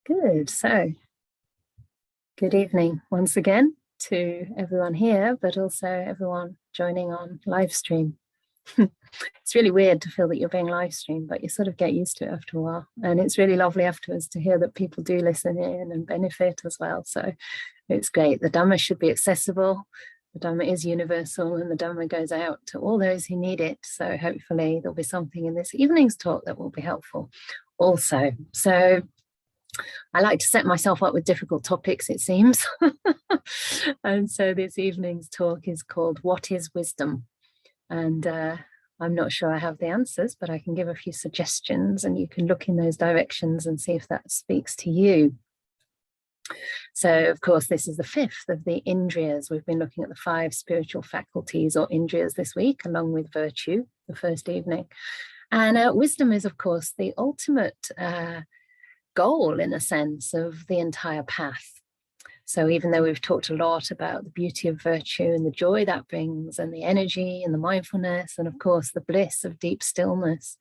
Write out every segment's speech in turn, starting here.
Good. So, good evening once again to everyone here, but also everyone joining on live stream. It's really weird to feel that you're being live streamed, but you sort of get used to it after a while. And it's really lovely afterwards to hear that people do listen in and benefit as well. So it's great. The Dhamma should be accessible. The Dhamma is universal, and the Dhamma goes out to all those who need it. So hopefully there'll be something in this evening's talk that will be helpful also. So I like to set myself up with difficult topics, it seems. And so this evening's talk is called What is Wisdom? And I'm not sure I have the answers, but I can give a few suggestions and you can look in those directions and see if that speaks to you. So, of course, this is the fifth of the Indriyas. We've been looking at the 5 spiritual faculties or Indriyas this week, along with virtue, the first evening. And wisdom is, of course, the ultimate goal, in a sense, of the entire path. So even though we've talked a lot about the beauty of virtue and the joy that brings and the energy and the mindfulness and, of course, the bliss of deep stillness,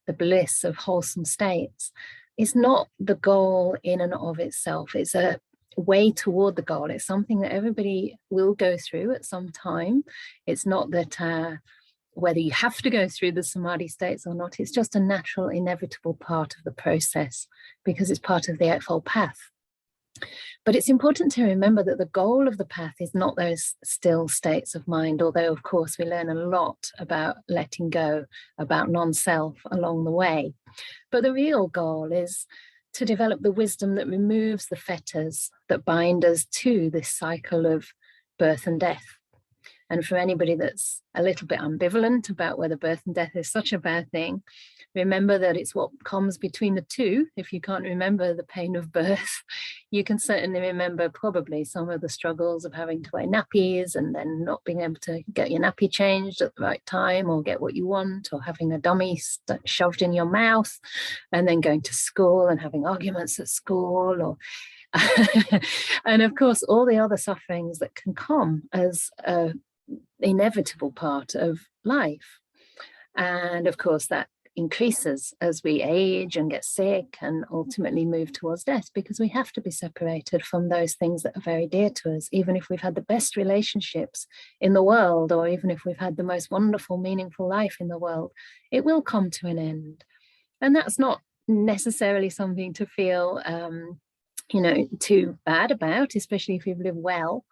the bliss of wholesome states, it's not the goal in and of itself. It's a way toward the goal. It's something that everybody will go through at some time. It's not that whether you have to go through the samadhi states or not, it's just a natural, inevitable part of the process because it's part of the Eightfold Path. But it's important to remember that the goal of the path is not those still states of mind, although, of course, we learn a lot about letting go, about non-self along the way. But the real goal is to develop the wisdom that removes the fetters that bind us to this cycle of birth and death. And for anybody that's a little bit ambivalent about whether birth and death is such a bad thing, remember that it's what comes between the two. If you can't remember the pain of birth, you can certainly remember probably some of the struggles of having to wear nappies and then not being able to get your nappy changed at the right time or get what you want, or having a dummy shoved in your mouth and then going to school and having arguments at school, or and of course all the other sufferings that can come as a inevitable part of life. And of course that increases as we age and get sick and ultimately move towards death, because we have to be separated from those things that are very dear to us. Even if we've had the best relationships in the world, or even if we've had the most wonderful, meaningful life in the world, it will come to an end. And that's not necessarily something to feel too bad about, especially if you've lived well.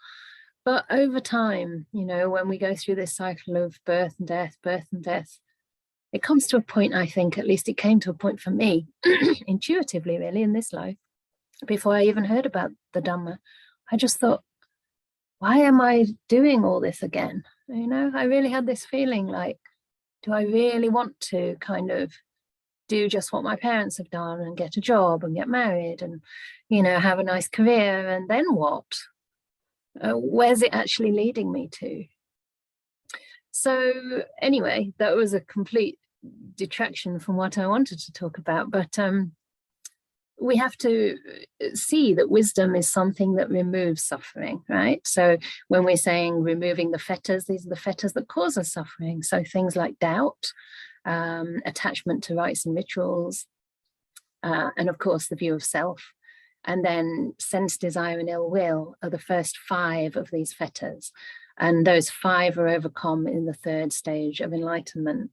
But over time, when we go through this cycle of birth and death, it comes to a point, I think, at least it came to a point for me, intuitively really, in this life, before I even heard about the Dhamma. I just thought, why am I doing all this again? I really had this feeling like, do I really want to kind of do just what my parents have done and get a job and get married and, have a nice career, and then what? Where's it actually leading me to? So anyway, that was a complete detraction from what I wanted to talk about. But we have to see that wisdom is something that removes suffering, right? So when we're saying removing the fetters, these are the fetters that cause us suffering. So things like doubt, attachment to rites and rituals, and of course the view of self. And then sense, desire, and ill will are the first 5 of these fetters. And those 5 are overcome in the 3rd stage of enlightenment.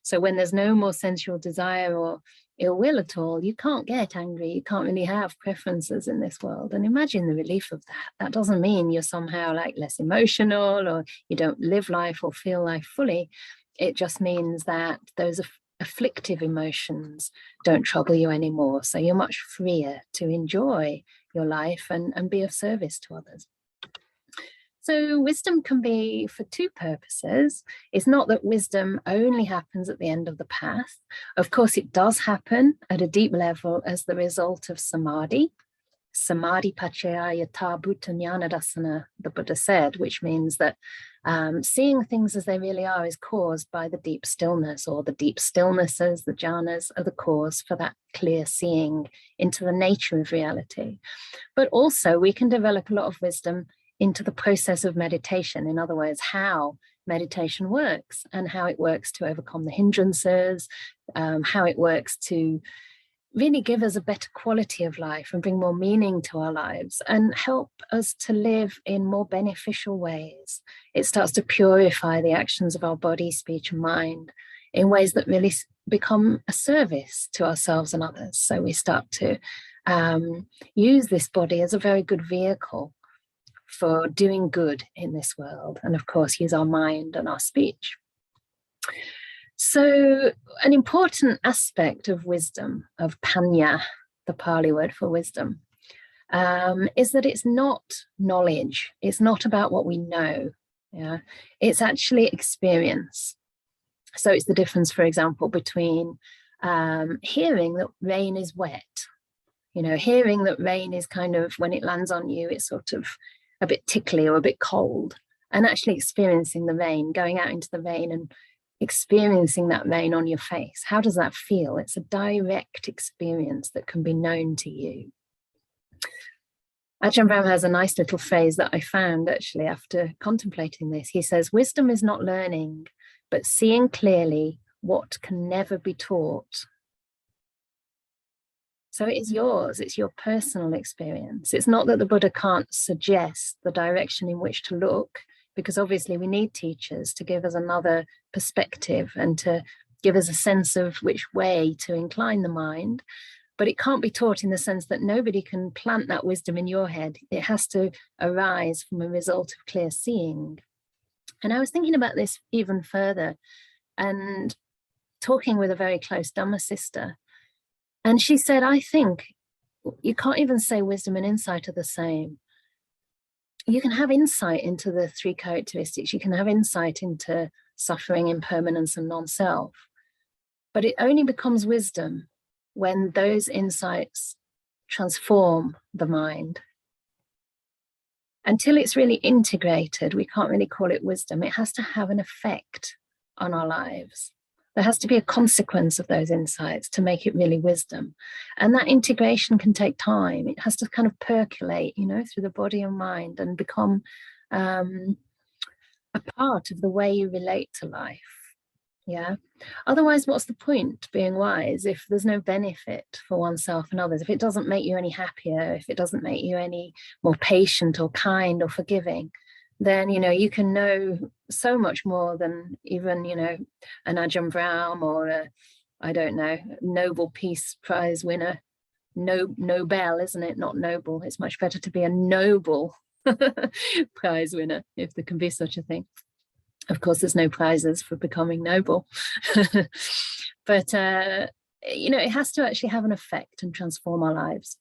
So when there's no more sensual desire or ill will at all, you can't get angry. You can't really have preferences in this world. And imagine the relief of that. That doesn't mean you're somehow like less emotional or you don't live life or feel life fully. It just means that those afflictive emotions don't trouble you anymore. So you're much freer to enjoy your life and be of service to others. So wisdom can be for 2 purposes. It's not that wisdom only happens at the end of the path. Of course, it does happen at a deep level as the result of samadhi. Samadhi pachaya yatha bhuta jnana dasana, the Buddha said, which means that seeing things as they really are is caused by the deep stillness, or the deep stillnesses, the jhanas, are the cause for that clear seeing into the nature of reality. But also we can develop a lot of wisdom into the process of meditation. In other words, how meditation works and how it works to overcome the hindrances, how it works to really give us a better quality of life and bring more meaning to our lives and help us to live in more beneficial ways. It starts to purify the actions of our body, speech, and mind in ways that really become a service to ourselves and others. So we start to use this body as a very good vehicle for doing good in this world, and of course use our mind and our speech. So an important aspect of wisdom, of panya, the Pali word for wisdom, is that it's not knowledge. It's not about what we know. Yeah, it's actually experience. So it's the difference, for example, between hearing that rain is wet. You know, hearing that rain is kind of, when it lands on you, it's sort of a bit tickly or a bit cold, and actually experiencing the rain, going out into the rain and experiencing that rain on your face. How does that feel? It's a direct experience that can be known to you. Ajahn Brahm has a nice little phrase that I found actually after contemplating this. He says, wisdom is not learning, but seeing clearly what can never be taught. So it is yours, it's your personal experience. It's not that the Buddha can't suggest the direction in which to look, because obviously we need teachers to give us another perspective and to give us a sense of which way to incline the mind. But it can't be taught in the sense that nobody can plant that wisdom in your head. It has to arise from a result of clear seeing. And I was thinking about this even further and talking with a very close Dhamma sister. And she said, I think you can't even say wisdom and insight are the same. You can have insight into the three characteristics. You can have insight into suffering, impermanence, and non-self. But it only becomes wisdom when those insights transform the mind. Until it's really integrated, we can't really call it wisdom. It has to have an effect on our lives. There has to be a consequence of those insights to make it really wisdom. And that integration can take time. It has to kind of percolate, you know, through the body and mind and become a part of the way you relate to life. Yeah. Otherwise, what's the point being wise if there's no benefit for oneself and others? If it doesn't make you any happier, if it doesn't make you any more patient or kind or forgiving, then, you know, you can know so much more than even, you know, an Ajahn Brahm or a, I don't know, Nobel Peace Prize winner. Nobel, isn't it? Not noble. It's much better to be a Nobel Prize winner, if there can be such a thing. Of course, there's no prizes for becoming noble. But, you know, it has to actually have an effect and transform our lives.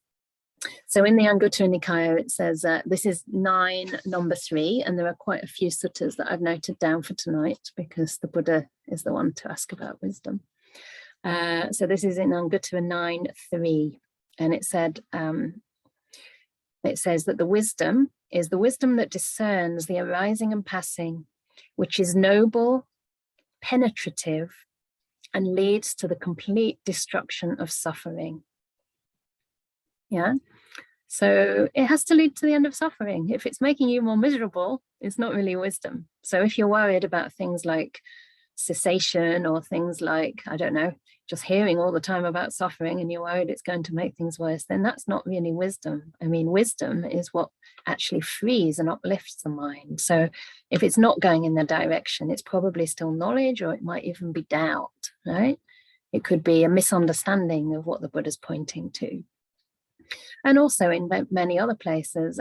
So in the Anguttara Nikaya, it says, this is 9, number 3, and there are quite a few suttas that I've noted down for tonight because the Buddha is the one to ask about wisdom. So this is in Anguttara 9.3, and it said, it says that the wisdom is the wisdom that discerns the arising and passing, which is noble, penetrative, and leads to the complete destruction of suffering. Yeah. So it has to lead to the end of suffering. If it's making you more miserable, it's not really wisdom. So if you're worried about things like cessation or things like, I don't know, just hearing all the time about suffering and you're worried it's going to make things worse, then that's not really wisdom. I mean, wisdom is what actually frees and uplifts the mind. So if it's not going in that direction, it's probably still knowledge, or it might even be doubt, right? It could be a misunderstanding of what the Buddha's pointing to. And also in many other places,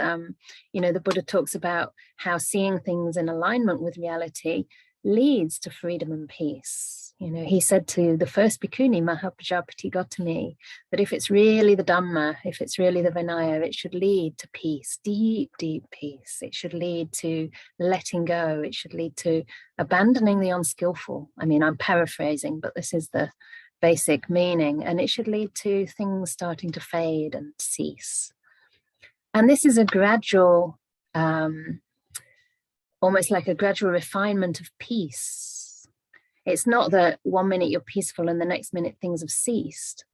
you know, the Buddha talks about how seeing things in alignment with reality leads to freedom and peace. You know, he said to the first Bhikkhuni, Mahapajapati Gautami, that if it's really the Dhamma, if it's really the Vinaya, it should lead to peace, deep, deep peace. It should lead to letting go. It should lead to abandoning the unskillful. I mean, I'm paraphrasing, but this is the basic meaning, and it should lead to things starting to fade and cease. And this is a gradual, almost like a gradual refinement of peace. It's not that 1 minute you're peaceful and the next minute things have ceased.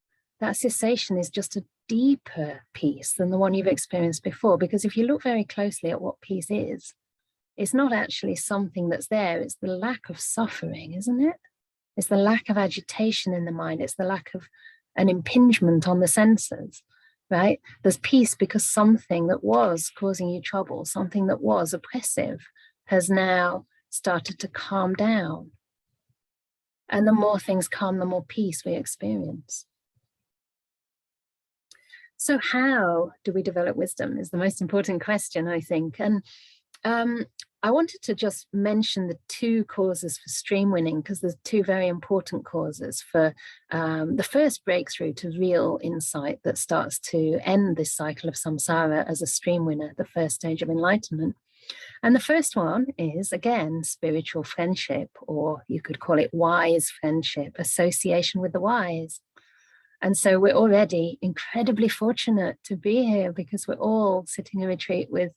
That cessation is just a deeper peace than the one you've experienced before, because if you look very closely at what peace is, it's not actually something that's there, it's the lack of suffering, isn't it? It's the lack of agitation in the mind. It's the lack of an impingement on the senses, right? There's peace because something that was causing you trouble, something that was oppressive, has now started to calm down. And the more things calm, the more peace we experience. So how do we develop wisdom is the most important question, I think. And I wanted to just mention the two causes for stream winning, because there's two very important causes for the first breakthrough to real insight that starts to end this cycle of samsara as a stream winner, the first stage of enlightenment. And the first one is, again, spiritual friendship, or you could call it wise friendship, association with the wise. And so we're already incredibly fortunate to be here, because we're all sitting in a retreat with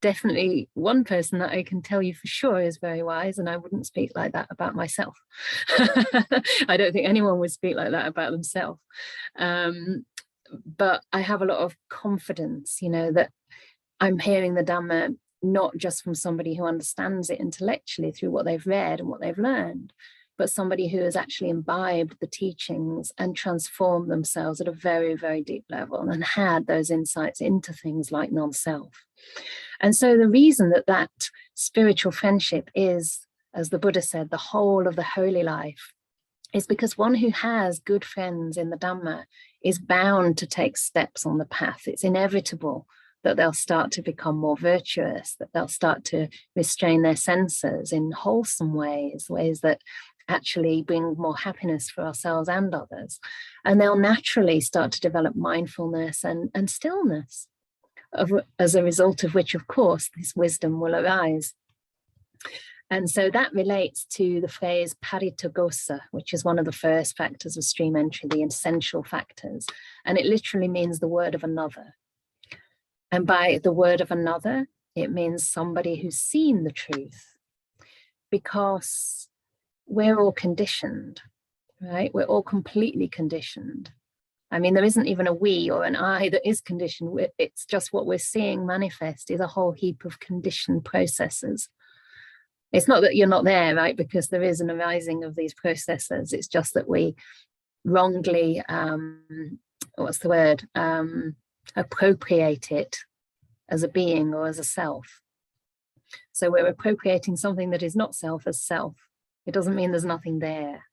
definitely one person that I can tell you for sure is very wise, and I wouldn't speak like that about myself. I don't think anyone would speak like that about themselves. But I have a lot of confidence, that I'm hearing the Dhamma not just from somebody who understands it intellectually through what they've read and what they've learned, but somebody who has actually imbibed the teachings and transformed themselves at a very, very deep level and had those insights into things like non-self. And so the reason that spiritual friendship is, as the Buddha said, the whole of the holy life, is because one who has good friends in the Dhamma is bound to take steps on the path. It's inevitable that they'll start to become more virtuous, that they'll start to restrain their senses in wholesome ways that actually bring more happiness for ourselves and others. And they'll naturally start to develop mindfulness and stillness, as a result of which, of course, this wisdom will arise. And so that relates to the phrase paritagosa, which is one of the first factors of stream entry, the essential factors. And it literally means the word of another. And by the word of another, it means somebody who's seen the truth, because we're all conditioned, right? We're all completely conditioned. I mean, there isn't even a we or an I that is conditioned. It's just what we're seeing manifest is a whole heap of conditioned processes. It's not that you're not there, right? Because there is an arising of these processes. It's just that we wrongly, appropriate it as a being or as a self. So we're appropriating something that is not self as self. It doesn't mean there's nothing there.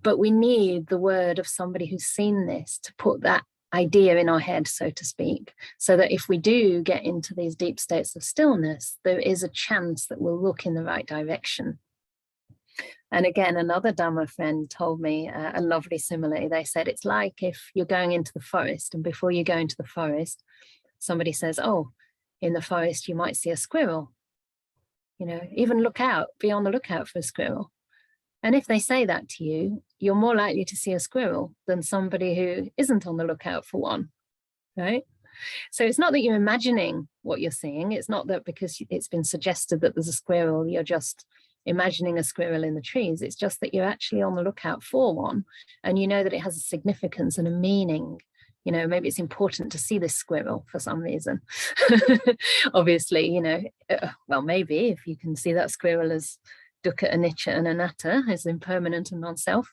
But we need the word of somebody who's seen this to put that idea in our head, so to speak, so that if we do get into these deep states of stillness, there is a chance that we'll look in the right direction. And again, another Dhamma friend told me a lovely simile. They said, it's like if you're going into the forest, and before you go into the forest, somebody says, oh, in the forest, you might see a squirrel. Even look out, be on the lookout for a squirrel. And if they say that to you, you're more likely to see a squirrel than somebody who isn't on the lookout for one, right? So it's not that you're imagining what you're seeing. It's not that because it's been suggested that there's a squirrel, you're just imagining a squirrel in the trees. It's just that you're actually on the lookout for one, and you know that it has a significance and a meaning. Maybe it's important to see this squirrel for some reason. Obviously, well, maybe if you can see that squirrel as dukkha, anicca, and anatta, as impermanent and non-self.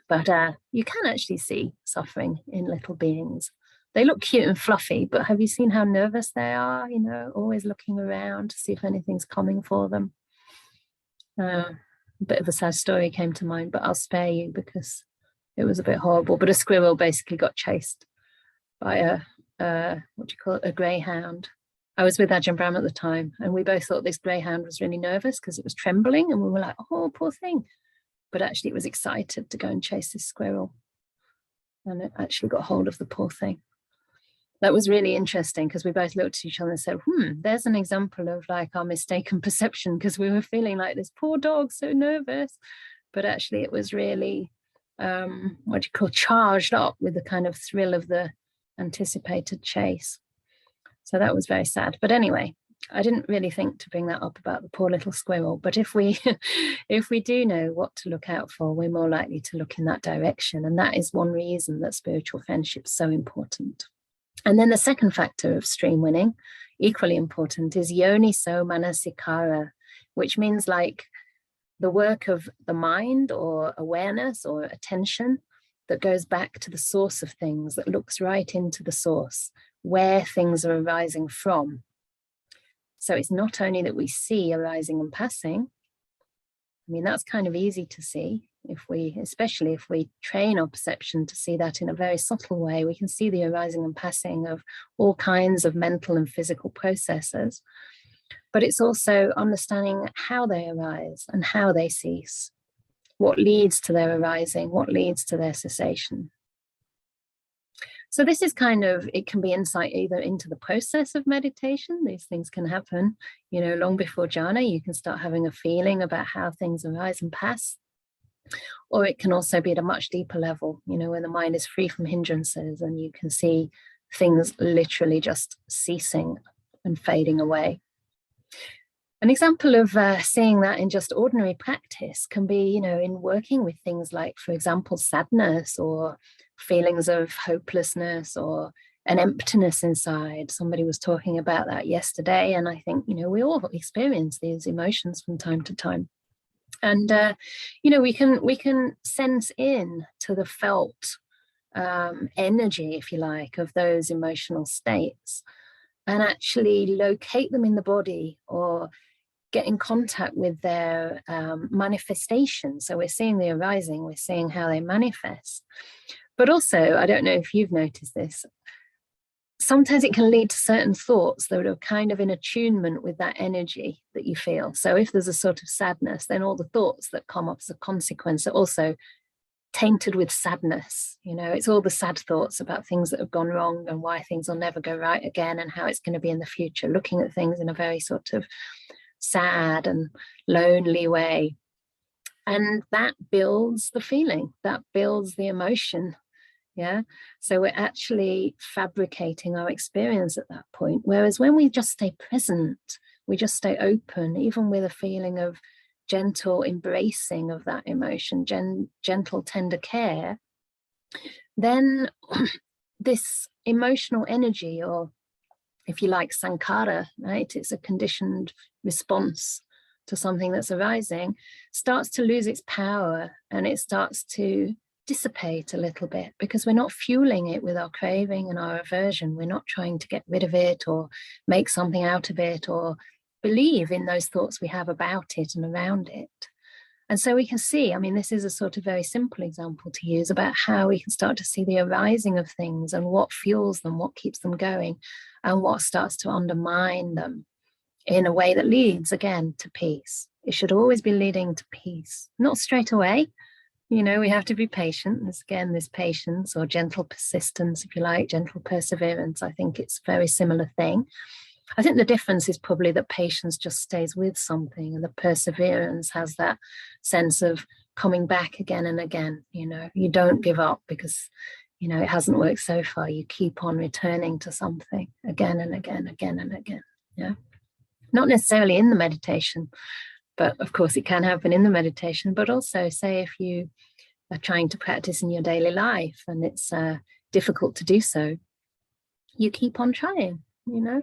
But you can actually see suffering in little beings. They look cute and fluffy, but have you seen how nervous they are? Always looking around to see if anything's coming for them. A bit of a sad story came to mind, but I'll spare you because it was a bit horrible. But a squirrel basically got chased by a greyhound. I was with Ajahn Brahm at the time, and we both thought this greyhound was really nervous because it was trembling, and we were like, oh, poor thing. But actually it was excited to go and chase this squirrel, and it actually got hold of the poor thing. That was really interesting, because we both looked at each other and said, there's an example of like our mistaken perception, because we were feeling like this poor dog, so nervous. But actually it was really, charged up with the kind of thrill of the anticipated chase. So that was very sad. But anyway, I didn't really think to bring that up about the poor little squirrel. But if we do know what to look out for, we're more likely to look in that direction. And that is one reason that spiritual friendship is so important. And then the second factor of stream winning, equally important, is yoniso manasikara, which means like the work of the mind or awareness or attention that goes back to the source of things, that looks right into the source, where things are arising from. So it's not only that we see arising and passing. I mean, that's kind of easy to see, especially if we train our perception to see that in a very subtle way. We can see the arising and passing of all kinds of mental and physical processes, but it's also understanding how they arise and how they cease, what leads to their arising, what leads to their cessation. So this is kind of, it can be insight either into the process of meditation. These things can happen, you know, long before jhana. You can start having a feeling about how things arise and pass. Or it can also be at a much deeper level, you know, when the mind is free from hindrances and you can see things literally just ceasing and fading away. An example of seeing that in just ordinary practice can be, you know, in working with things like, for example, sadness or feelings of hopelessness or an emptiness inside. Somebody was talking about that yesterday, and I think, you know, we all experience these emotions from time to time. And, you know, we can sense in to the felt energy, if you like, of those emotional states and actually locate them in the body or get in contact with their manifestation. So we're seeing the arising, we're seeing how they manifest. But also, I don't know if you've noticed this, sometimes it can lead to certain thoughts that are kind of in attunement with that energy that you feel. So if there's a sort of sadness, then all the thoughts that come up as a consequence are also tainted with sadness. You know, it's all the sad thoughts about things that have gone wrong and why things will never go right again and how it's going to be in the future, looking at things in a very sort of sad and lonely way. And that builds the feeling, that builds the emotion. Yeah. So we're actually fabricating our experience at that point. Whereas when we just stay present, we just stay open, even with a feeling of gentle embracing of that emotion, gentle, tender care, then this emotional energy, or if you like, sankhara, right? It's a conditioned response to something that's arising, starts to lose its power and it starts to dissipate a little bit because we're not fueling it with our craving and our aversion. We're not trying to get rid of it or make something out of it or believe in those thoughts we have about it and around it. And so we can see, I mean, this is a sort of very simple example to use about how we can start to see the arising of things and what fuels them, what keeps them going, and what starts to undermine them in a way that leads, again, to peace. It should always be leading to peace, not straight away. You know, we have to be patient. There's, again, this patience or gentle persistence, if you like, gentle perseverance. I think it's a very similar thing. I think the difference is probably that patience just stays with something and the perseverance has that sense of coming back again and again. You know, you don't give up because, you know, it hasn't worked so far. You keep on returning to something again and again, again and again. Yeah. Not necessarily in the meditation, but of course it can happen in the meditation, but also say if you are trying to practice in your daily life and it's difficult to do so, you keep on trying, you know.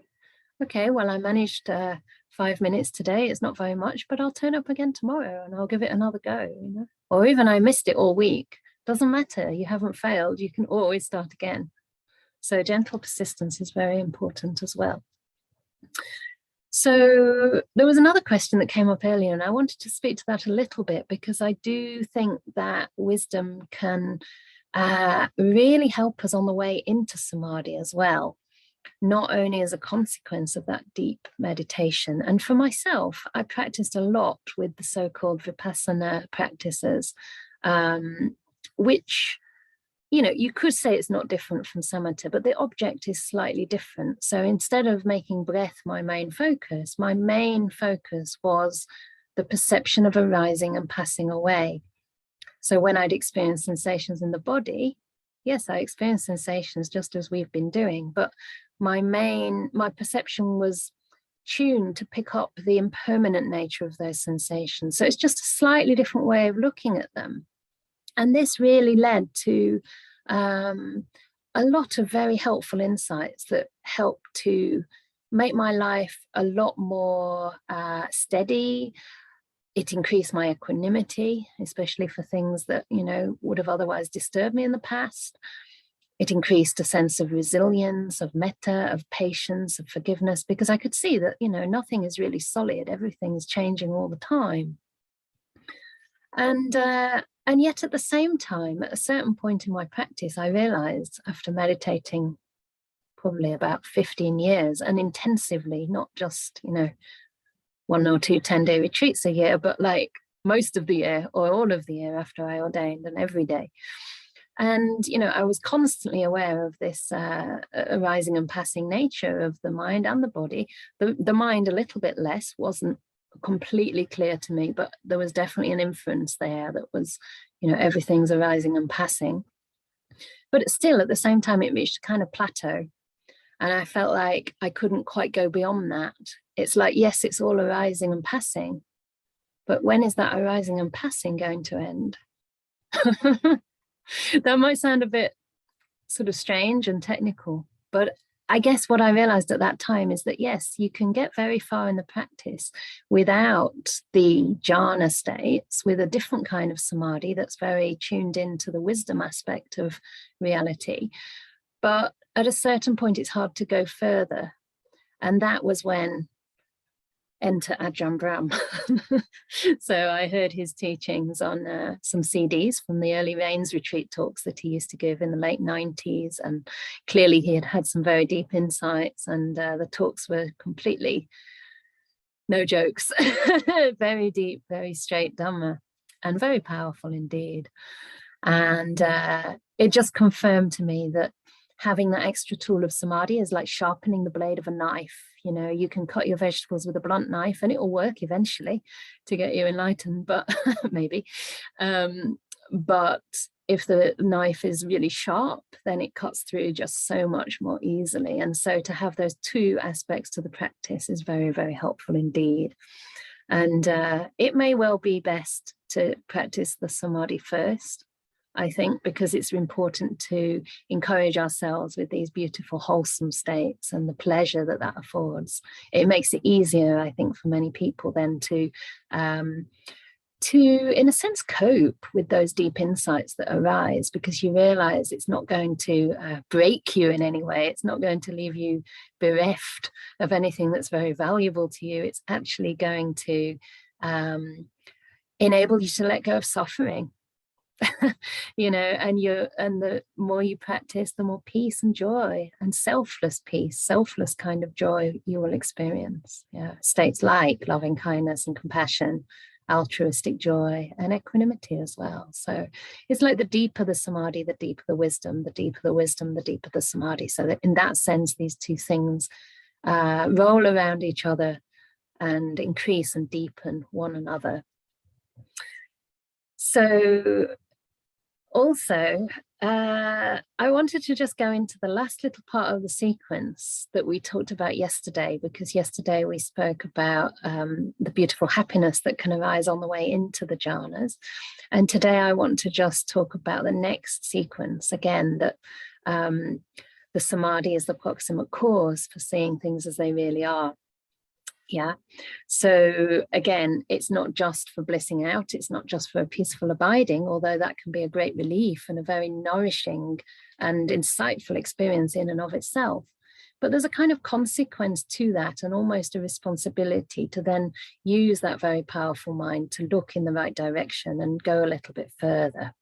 Okay, well, I managed 5 minutes today. It's not very much, but I'll turn up again tomorrow and I'll give it another go, you know. Or even I missed it all week. Doesn't matter. You haven't failed. You can always start again. So gentle persistence is very important as well. So there was another question that came up earlier, and I wanted to speak to that a little bit because I do think that wisdom can really help us on the way into samadhi as well, not only as a consequence of that deep meditation. And for myself, I practiced a lot with the so-called vipassana practices, which, you know, you could say it's not different from samatha, but the object is slightly different. So instead of making breath my main focus was the perception of arising and passing away. So when I'd experience sensations in the body, yes, I experienced sensations just as we've been doing, but my perception was tuned to pick up the impermanent nature of those sensations. So it's just a slightly different way of looking at them. And this really led to a lot of very helpful insights that help to make my life a lot more steady, It increased my equanimity, especially for things that, you know, would have otherwise disturbed me in the past. It increased a sense of resilience, of metta, of patience, of forgiveness, because I could see that, you know, nothing is really solid. Everything is changing all the time. And yet at the same time, at a certain point in my practice, I realized, after meditating probably about 15 years and intensively, not just, you know, 1 or 2 10-day retreats a year, but like most of the year or all of the year after I ordained, and every day. And, you know, I was constantly aware of this arising and passing nature of the mind and the body. The mind a little bit less, wasn't completely clear to me, but there was definitely an inference there that was, you know, everything's arising and passing. But still, at the same time, it reached a kind of plateau. And I felt like I couldn't quite go beyond that. It's like, yes, it's all arising and passing, but when is that arising and passing going to end? That might sound a bit sort of strange and technical, but I guess what I realized at that time is that, yes, you can get very far in the practice without the jhana states, with a different kind of samadhi that's very tuned into the wisdom aspect of reality. But at a certain point, it's hard to go further. And that was when enter Ajahn Brahm. So I heard his teachings on some CDs from the early rains retreat talks that he used to give in the late 90s. And clearly he had had some very deep insights, and the talks were completely, no jokes, very deep, very straight Dhamma, and very powerful indeed. And it just confirmed to me that having that extra tool of samadhi is like sharpening the blade of a knife. You know, you can cut your vegetables with a blunt knife and it will work eventually to get you enlightened, but maybe. But if the knife is really sharp, then it cuts through just so much more easily. And so to have those two aspects to the practice is very, very helpful indeed. And it may well be best to practice the samadhi first, I think, because it's important to encourage ourselves with these beautiful, wholesome states and the pleasure that that affords. It makes it easier, I think, for many people then to, in a sense, cope with those deep insights that arise, because you realize it's not going to break you in any way. It's not going to leave you bereft of anything that's very valuable to you. It's actually going to enable you to let go of suffering. You know, and the more you practice, the more peace and joy and selfless peace, selfless kind of joy you will experience. Yeah, states like loving kindness and compassion, altruistic joy, and equanimity as well. So it's like the deeper the samadhi, the deeper the wisdom, the deeper the wisdom, the deeper the samadhi. So that in that sense, these two things roll around each other and increase and deepen one another. So also, I wanted to just go into the last little part of the sequence that we talked about yesterday, because yesterday we spoke about the beautiful happiness that can arise on the way into the jhanas. And today I want to just talk about the next sequence, again, that the samadhi is the proximate cause for seeing things as they really are. Yeah. So again, it's not just for blissing out. It's not just for a peaceful abiding, although that can be a great relief and a very nourishing and insightful experience in and of itself. But there's a kind of consequence to that, and almost a responsibility to then use that very powerful mind to look in the right direction and go a little bit further.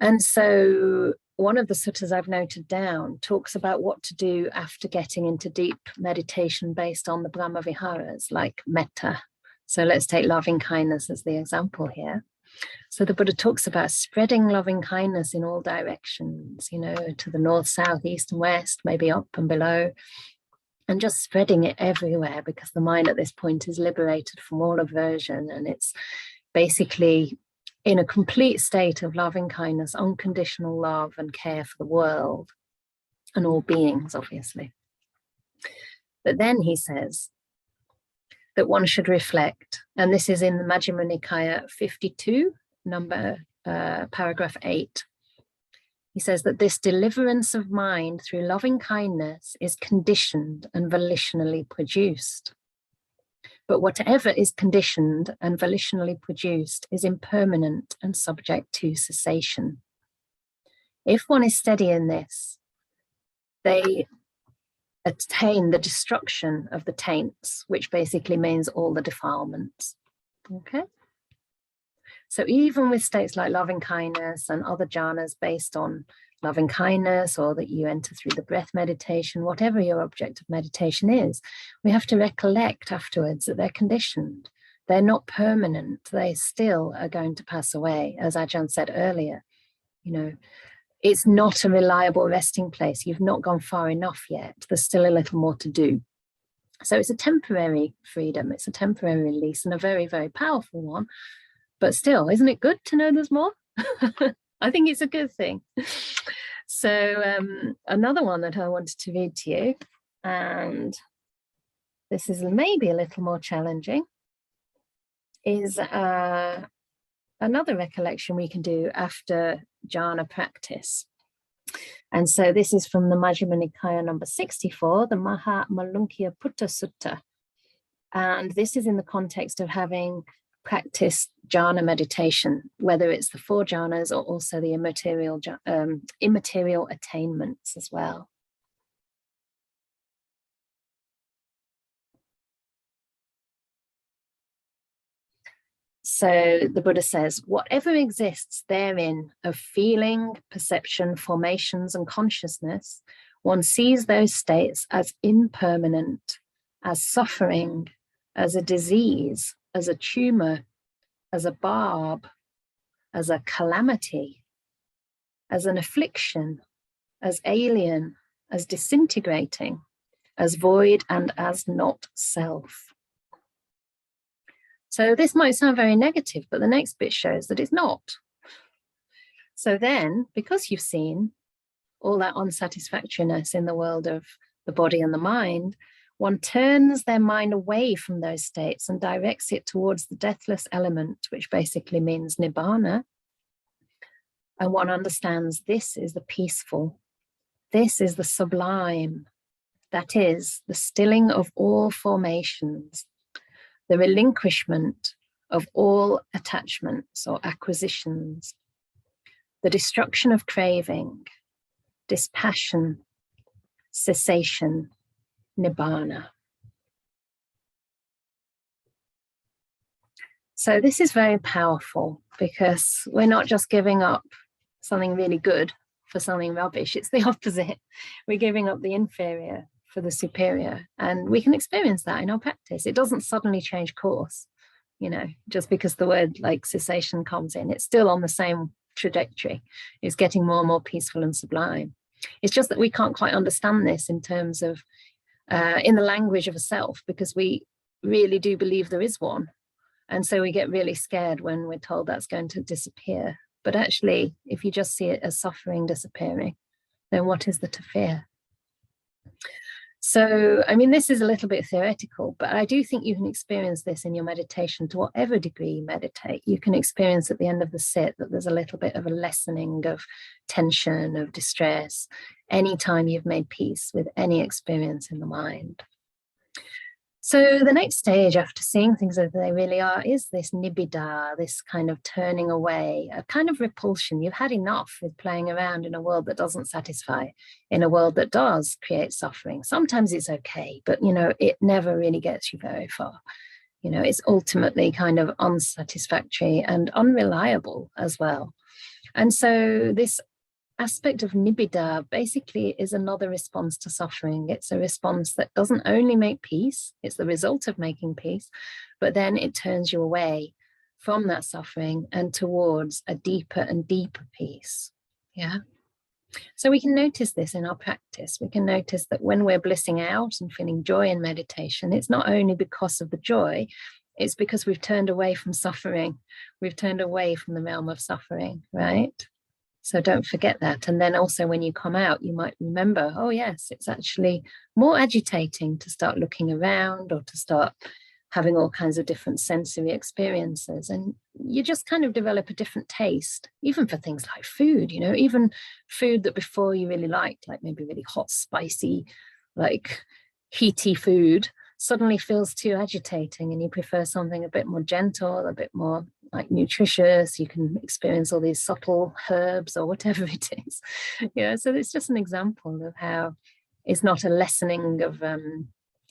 And so one of the suttas I've noted down talks about what to do after getting into deep meditation based on the Brahma Viharas, like metta. So let's take loving kindness as the example here. So the Buddha talks about spreading loving kindness in all directions, you know, to the north, south, east, and west, maybe up and below, and just spreading it everywhere, because the mind at this point is liberated from all aversion, and it's basically in a complete state of loving kindness, unconditional love and care for the world and all beings, obviously. But then he says that one should reflect, and this is in the Majjhima Nikaya 52, paragraph 8. He says that this deliverance of mind through loving kindness is conditioned and volitionally produced. But whatever is conditioned and volitionally produced is impermanent and subject to cessation. If one is steady in this, they attain the destruction of the taints, which basically means all the defilements. Okay? So even with states like loving kindness and other jhanas based on loving kindness, or that you enter through the breath meditation, whatever your object of meditation is, we have to recollect afterwards that they're conditioned. They're not permanent. They still are going to pass away. As Ajahn said earlier, you know, it's not a reliable resting place. You've not gone far enough yet. There's still a little more to do. So it's a temporary freedom. It's a temporary release, and a very, very powerful one. But still, isn't it good to know there's more? I think it's a good thing. So another one that I wanted to read to you, and this is maybe a little more challenging, is another recollection we can do after jhana practice. And so this is from the Majjhima Nikaya number 64, the Maha Malunkya Putta Sutta. And this is in the context of having practiced jhana meditation, whether it's the 4 jhanas or also the immaterial attainments as well. So the Buddha says, whatever exists therein of feeling, perception, formations, and consciousness, one sees those states as impermanent, as suffering, as a disease, as a tumor, as a barb, as a calamity, as an affliction, as alien, as disintegrating, as void, and as not self. So this might sound very negative, but the next bit shows that it's not. So then, because you've seen all that unsatisfactoriness in the world of the body and the mind, one turns their mind away from those states and directs it towards the deathless element, which basically means nibbana. And one understands this is the peaceful, this is the sublime, that is the stilling of all formations, the relinquishment of all attachments or acquisitions, the destruction of craving, dispassion, cessation, nibbana. So this is very powerful, because we're not just giving up something really good for something rubbish. It's the opposite. We're giving up the inferior for the superior, and we can experience that in our practice. It doesn't suddenly change course, you know, just because the word like cessation comes in. It's still on the same trajectory. It's getting more and more peaceful and sublime. It's just that we can't quite understand this in terms of in the language of a self, because we really do believe there is one, and so we get really scared when we're told that's going to disappear. But actually, if you just see it as suffering disappearing, then what is there to fear? So, I mean, this is a little bit theoretical, but I do think you can experience this in your meditation to whatever degree you meditate. You can experience at the end of the sit that there's a little bit of a lessening of tension, of distress, anytime you've made peace with any experience in the mind. So the next stage after seeing things as they really are is this nibbida, this kind of turning away, a kind of repulsion. You've had enough with playing around in a world that doesn't satisfy, in a world that does create suffering. Sometimes it's okay, but, you know, it never really gets you very far. You know, it's ultimately kind of unsatisfactory and unreliable as well. And so this aspect of nibbida basically is another response to suffering. It's a response that doesn't only make peace, it's the result of making peace, but then it turns you away from that suffering and towards a deeper and deeper peace. Yeah. So we can notice this in our practice. We can notice that when we're blissing out and feeling joy in meditation, it's not only because of the joy, it's because we've turned away from suffering. We've turned away from the realm of suffering, right? So don't forget that. And then also when you come out, you might remember, oh yes, it's actually more agitating to start looking around or to start having all kinds of different sensory experiences. And you just kind of develop a different taste, even for things like food, you know, even food that before you really liked, like maybe really hot, spicy, like heaty food. suddenly feels too agitating and you prefer something a bit more gentle, a bit more like nutritious. You can experience all these subtle herbs or whatever it is. Yeah, so it's just an example of how it's not a lessening of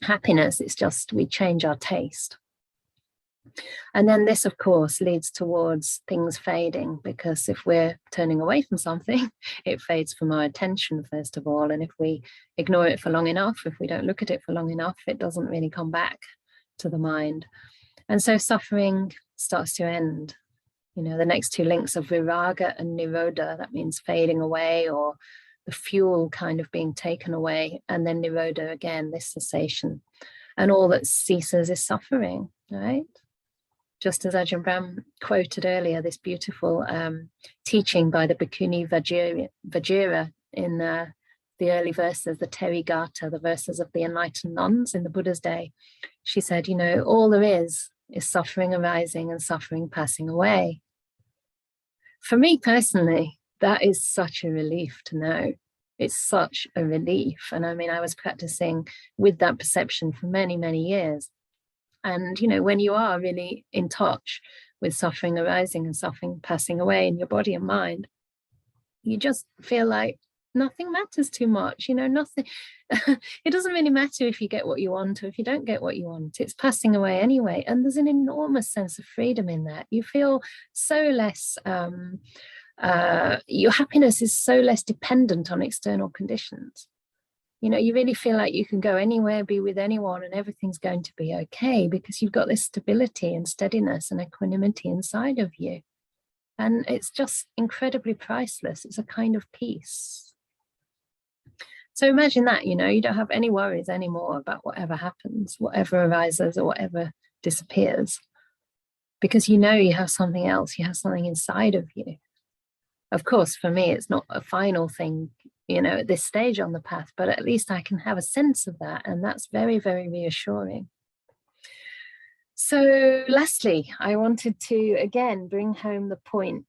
happiness, it's just we change our taste. And then this, of course, leads towards things fading, because if we're turning away from something, it fades from our attention, first of all. And if we ignore it for long enough, if we don't look at it for long enough, it doesn't really come back to the mind. And so suffering starts to end. You know, the next two links of viraga and nirodha, that means fading away, or the fuel kind of being taken away. And then nirodha again, this cessation. And all that ceases is suffering, right? Just as Ajahn Brahm quoted earlier, this beautiful teaching by the Bhikkhuni Vajira in the early verses, the Terigata, the verses of the enlightened nuns in the Buddha's day. She said, you know, all there is suffering arising and suffering passing away. For me personally, that is such a relief to know. It's such a relief. And I mean, I was practicing with that perception for many, many years. And, you know, when you are really in touch with suffering arising and suffering passing away in your body and mind, you just feel like nothing matters too much, you know, nothing. It doesn't really matter if you get what you want or if you don't get what you want. It's passing away anyway. And there's an enormous sense of freedom in that. You feel so less, your happiness is so less dependent on external conditions. You know, you really feel like you can go anywhere, be with anyone, and everything's going to be okay, because you've got this stability and steadiness and equanimity inside of you. And it's just incredibly priceless. It's a kind of peace. So imagine that, you know, you don't have any worries anymore about whatever happens, whatever arises or whatever disappears, because you know you have something else, you have something inside of you. Of course, for me, it's not a final thing, you know, at this stage on the path, but at least I can have a sense of that. And that's very, very reassuring. So lastly, I wanted to, again, bring home the point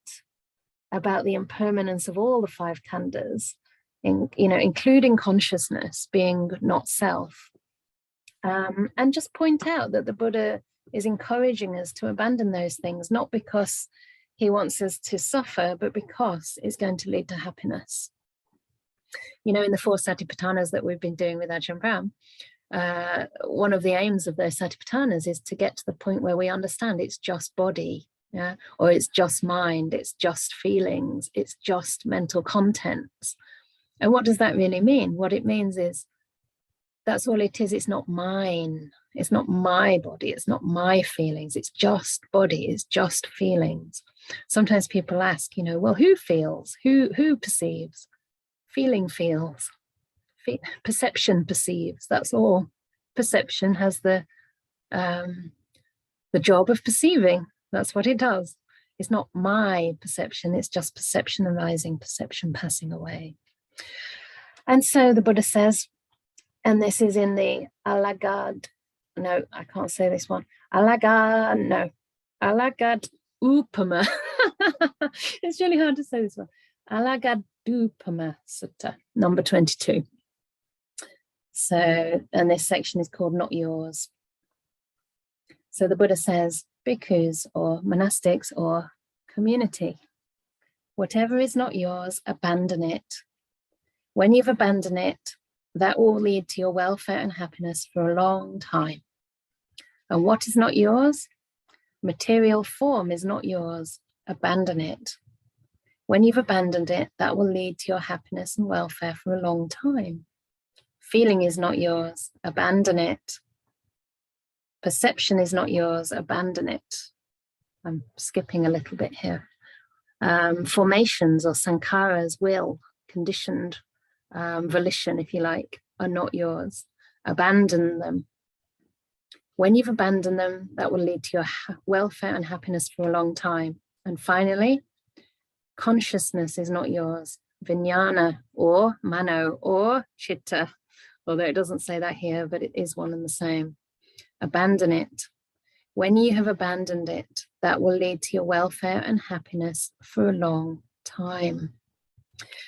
about the impermanence of all the five khandhas, you know, including consciousness being not self. And just point out that the Buddha is encouraging us to abandon those things, not because he wants us to suffer, but because it's going to lead to happiness. You know, in the 4 satipatthanas that we've been doing with Ajahn Brahm, one of the aims of those satipatthanas is to get to the point where we understand it's just body, yeah, or it's just mind, it's just feelings, it's just mental contents. And what does that really mean? What it means is that's all it is. It's not mine. It's not my body. It's not my feelings. It's just body. It's just feelings. Sometimes people ask, you know, well, who feels? Who perceives? Feeling feels. Perception perceives. That's all. Perception has the job of perceiving. That's what it does. It's not my perception. It's just perception arising, perception passing away. And so the Buddha says, and this is in the Alagad, no, I can't say this one. Alagad Upama. It's really hard to say this one. Alagad Upama Sutta, number 22. So, and this section is called Not Yours. So the Buddha says, bhikkhus or monastics or community, whatever is not yours, abandon it. When you've abandoned it, that will lead to your welfare and happiness for a long time. And what is not yours? Material form is not yours. Abandon it. When you've abandoned it, that will lead to your happiness and welfare for a long time. Feeling is not yours. Abandon it. Perception is not yours. Abandon it. I'm skipping a little bit here. Formations or sankharas, will, conditioned volition, if you like, are not yours. Abandon them. When you've abandoned them, that will lead to your welfare and happiness for a long time. And finally, consciousness is not yours. Vijnana or mano or chitta, although it doesn't say that here, but it is one and the same. Abandon it. When you have abandoned it, that will lead to your welfare and happiness for a long time.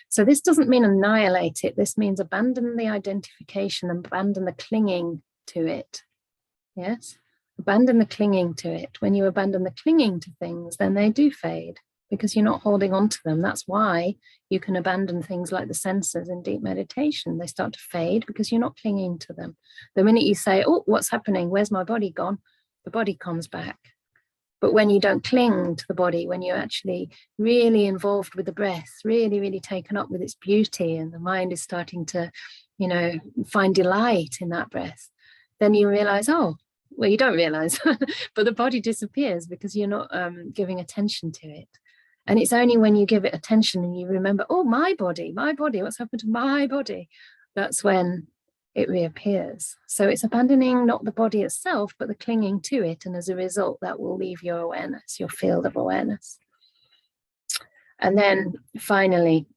So this doesn't mean annihilate it. This means abandon the identification and abandon the clinging to it. Yes, abandon the clinging to it. When you abandon the clinging to things, then they do fade because you're not holding on to them. That's why you can abandon things like the senses in deep meditation. They start to fade because you're not clinging to them. The minute you say, oh, what's happening? Where's my body gone? The body comes back. But when you don't cling to the body, when you're actually really involved with the breath, really, really taken up with its beauty, and the mind is starting to, find delight in that breath, then you realize, oh, well, you don't realize, but the body disappears because you're not giving attention to it. And it's only when you give it attention and you remember, oh, my body, what's happened to my body? That's when it reappears. So it's abandoning not the body itself, but the clinging to it. And as a result, that will leave your awareness, your field of awareness. And then finally,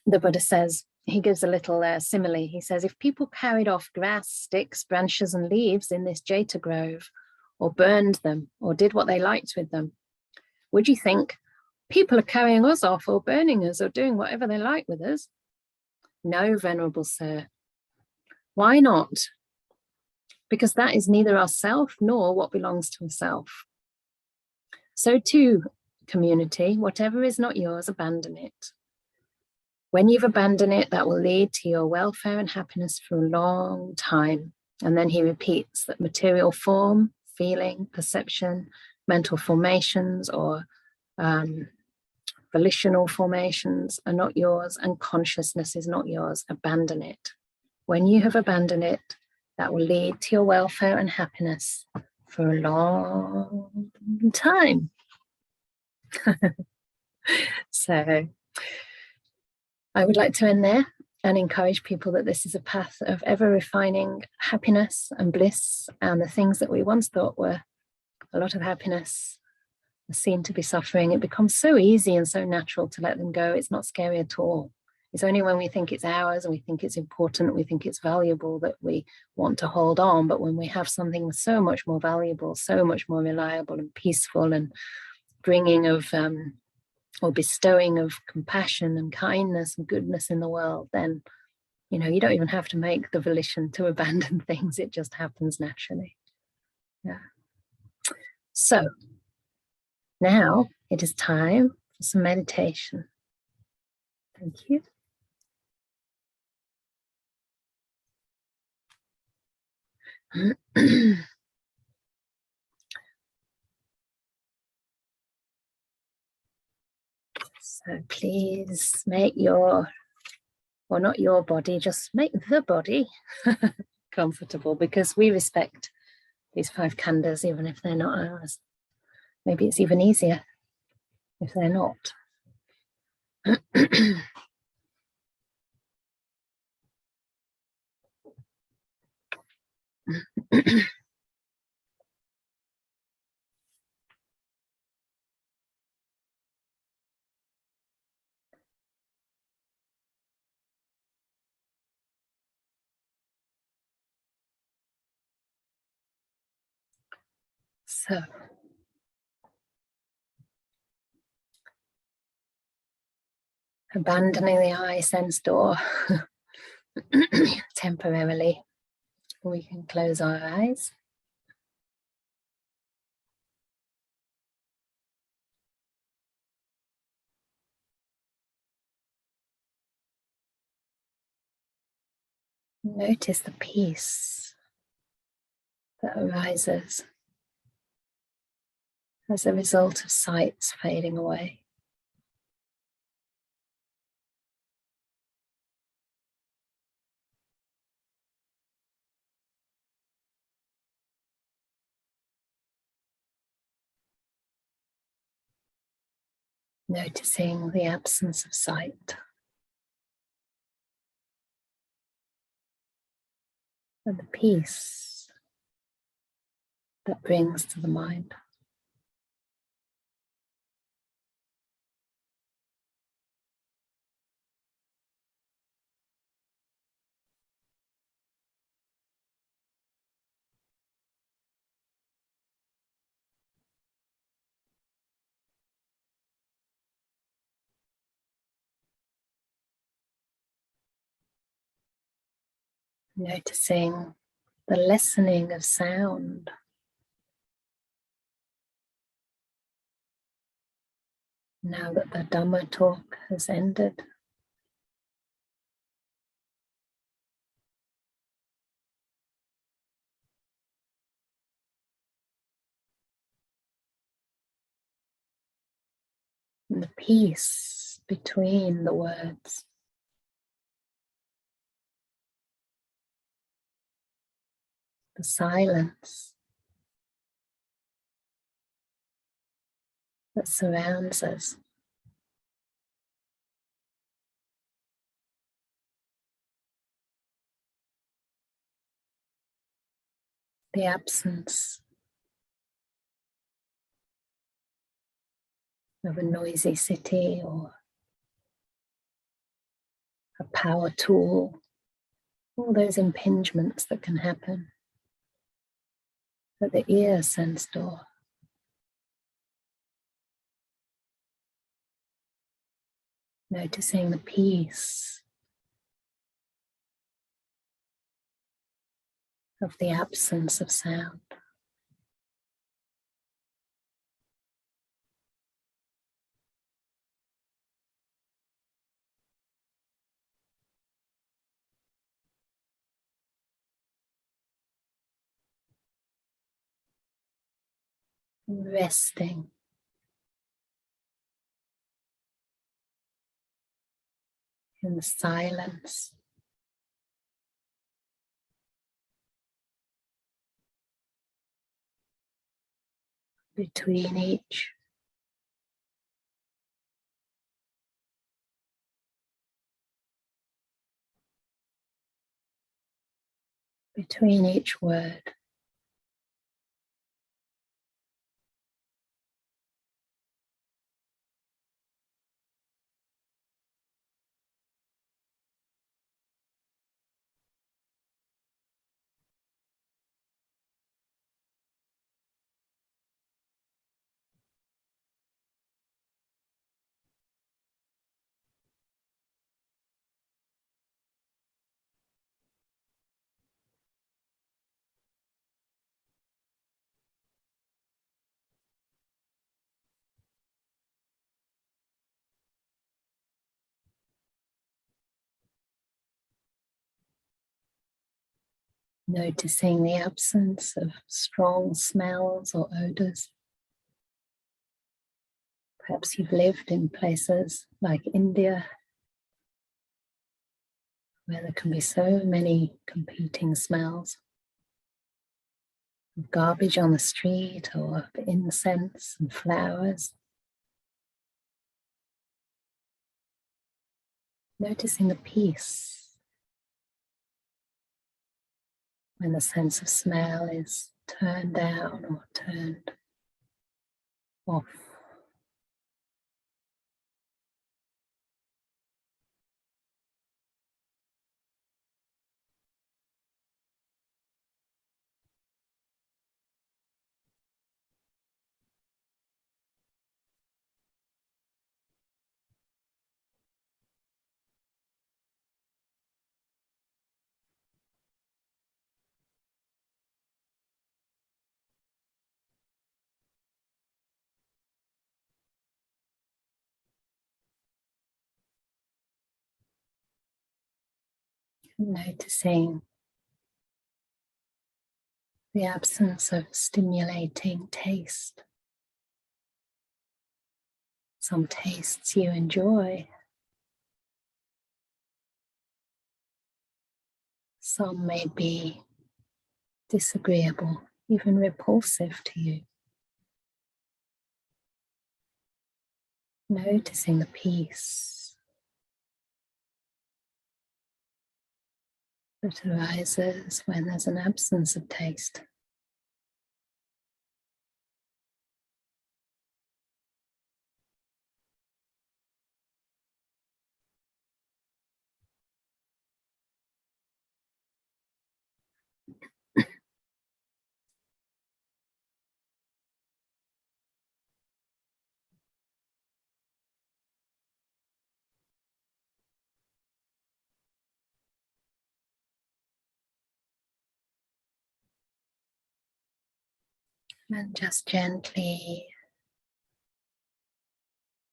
the Buddha says, he gives a little simile. He says, if people carried off grass, sticks, branches, and leaves in this jeta grove, or burned them, or did what they liked with them, would you think people are carrying us off or burning us or doing whatever they like with us? No, Venerable Sir. Why not? Because that is neither ourself nor what belongs to ourself. So too, community, whatever is not yours, abandon it. When you've abandoned it, that will lead to your welfare and happiness for a long time. And then he repeats that material form, feeling, perception, mental formations, or volitional formations are not yours, and consciousness is not yours. Abandon it. When you have abandoned it, that will lead to your welfare and happiness for a long time. So I would like to end there and encourage people that this is a path of ever refining happiness and bliss, and the things that we once thought were a lot of happiness are seen to be suffering. It becomes so easy and so natural to let them go. It's not scary at all. It's only when we think it's ours and we think it's important, we think it's valuable, that we want to hold on. But when we have something so much more valuable, so much more reliable and peaceful, and bringing of or bestowing of compassion and kindness and goodness in the world, then you don't even have to make the volition to abandon things. It just happens naturally. Yeah. So now it is time for some meditation. Thank you. So please make not your body, just make the body comfortable, because we respect these 5 khandhas even if they're not ours. Maybe it's even easier if they're not. So abandoning the eye sense door temporarily, we can close our eyes. Notice the peace that arises as a result of sights fading away. Noticing the absence of sight and the peace that brings to the mind. Noticing the lessening of sound. Now that the Dhamma talk has ended, and the peace between the words, the silence that surrounds us. The absence of a noisy city or a power tool, all those impingements that can happen at the ear sense door. Noticing the peace of the absence of sound. Resting in the silence, between each word. Noticing the absence of strong smells or odors. Perhaps you've lived in places like India, where there can be so many competing smells of garbage on the street or of incense and flowers. Noticing the peace when the sense of smell is turned down or turned off. Noticing the absence of stimulating taste. Some tastes you enjoy, some may be disagreeable, even repulsive to you. Noticing the peace that arises when there's an absence of taste. And just gently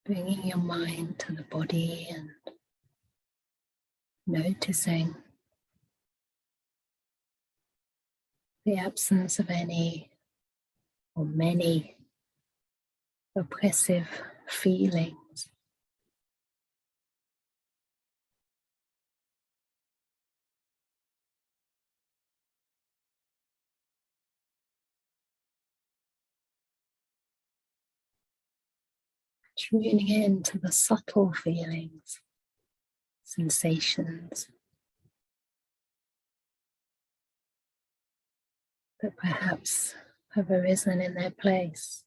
bringing your mind to the body and noticing the absence of any or many oppressive feelings. Tuning in to the subtle feelings, sensations that perhaps have arisen in their place.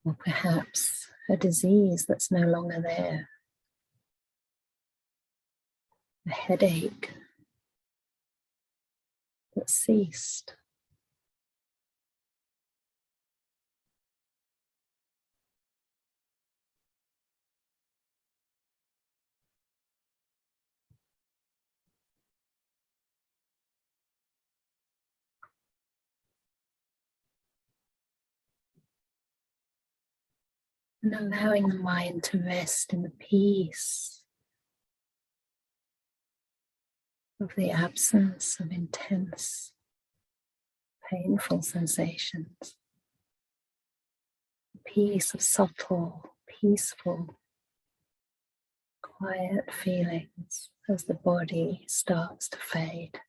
Or perhaps a disease that's no longer there, a headache that ceased. And allowing the mind to rest in the peace of the absence of intense, painful sensations. The peace of subtle, peaceful, quiet feelings as the body starts to fade.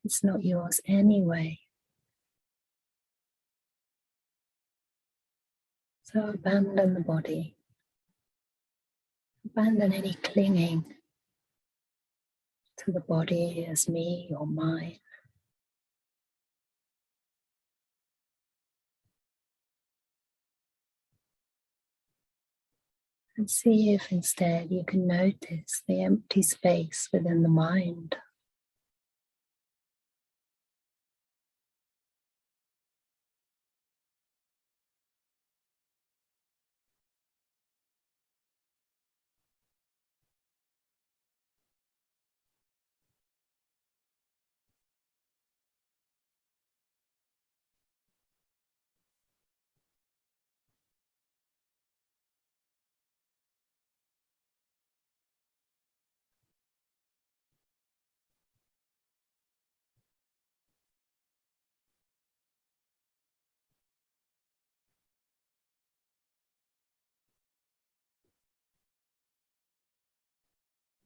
It's not yours anyway. So abandon the body. Abandon any clinging to the body as me or mine. And see if instead you can notice the empty space within the mind.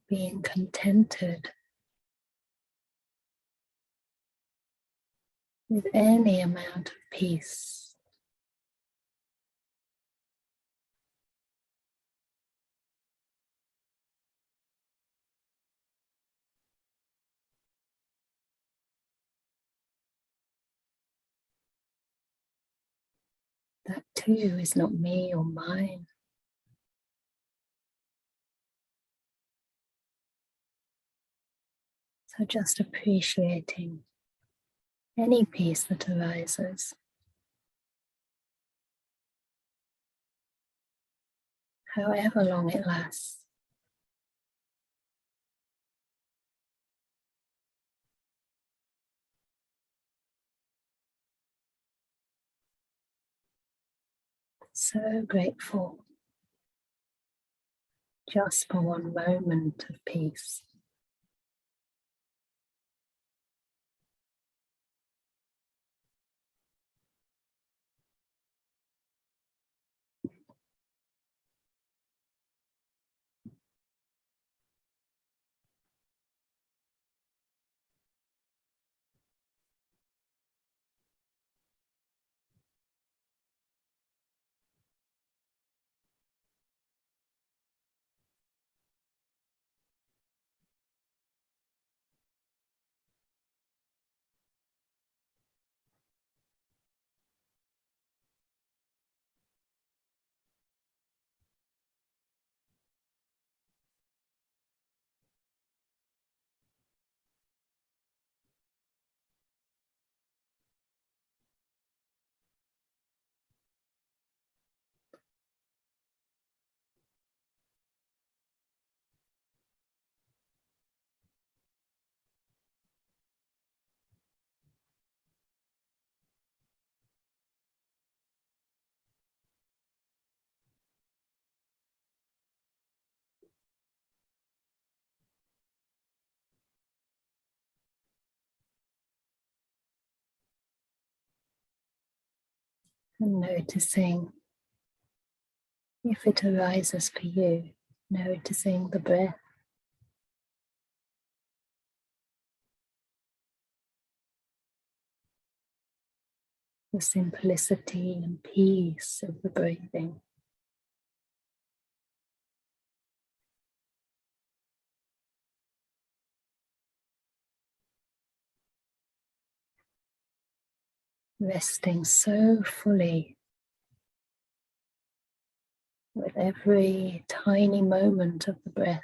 Being contented with any amount of peace. That too is not me or mine. So just appreciating any peace that arises, however long it lasts. So grateful just for one moment of peace. And noticing if it arises for you, noticing the breath. The simplicity and peace of the breathing. Resting so fully with every tiny moment of the breath.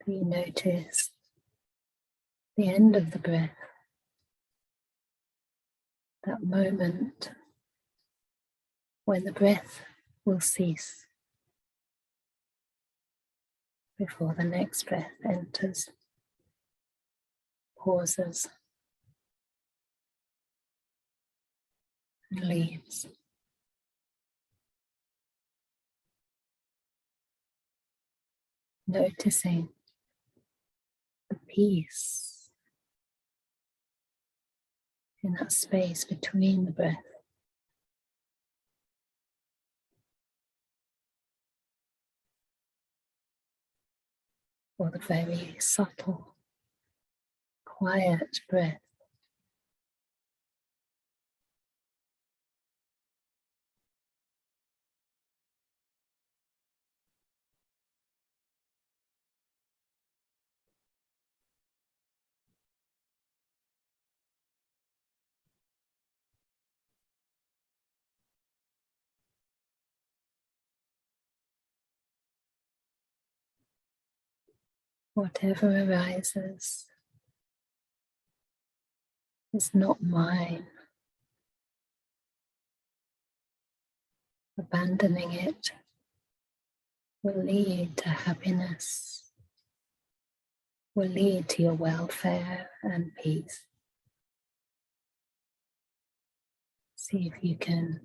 You notice the end of the breath, that moment when the breath will cease before the next breath enters, pauses, and leaves. Noticing the peace in that space between the breath. Or the very subtle, quiet breath. Whatever arises is not mine. Abandoning it will lead to happiness, will lead to your welfare and peace. See if you can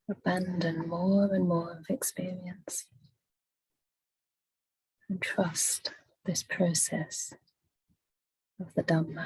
abandon more and more of experience and trust this process of the Dhamma.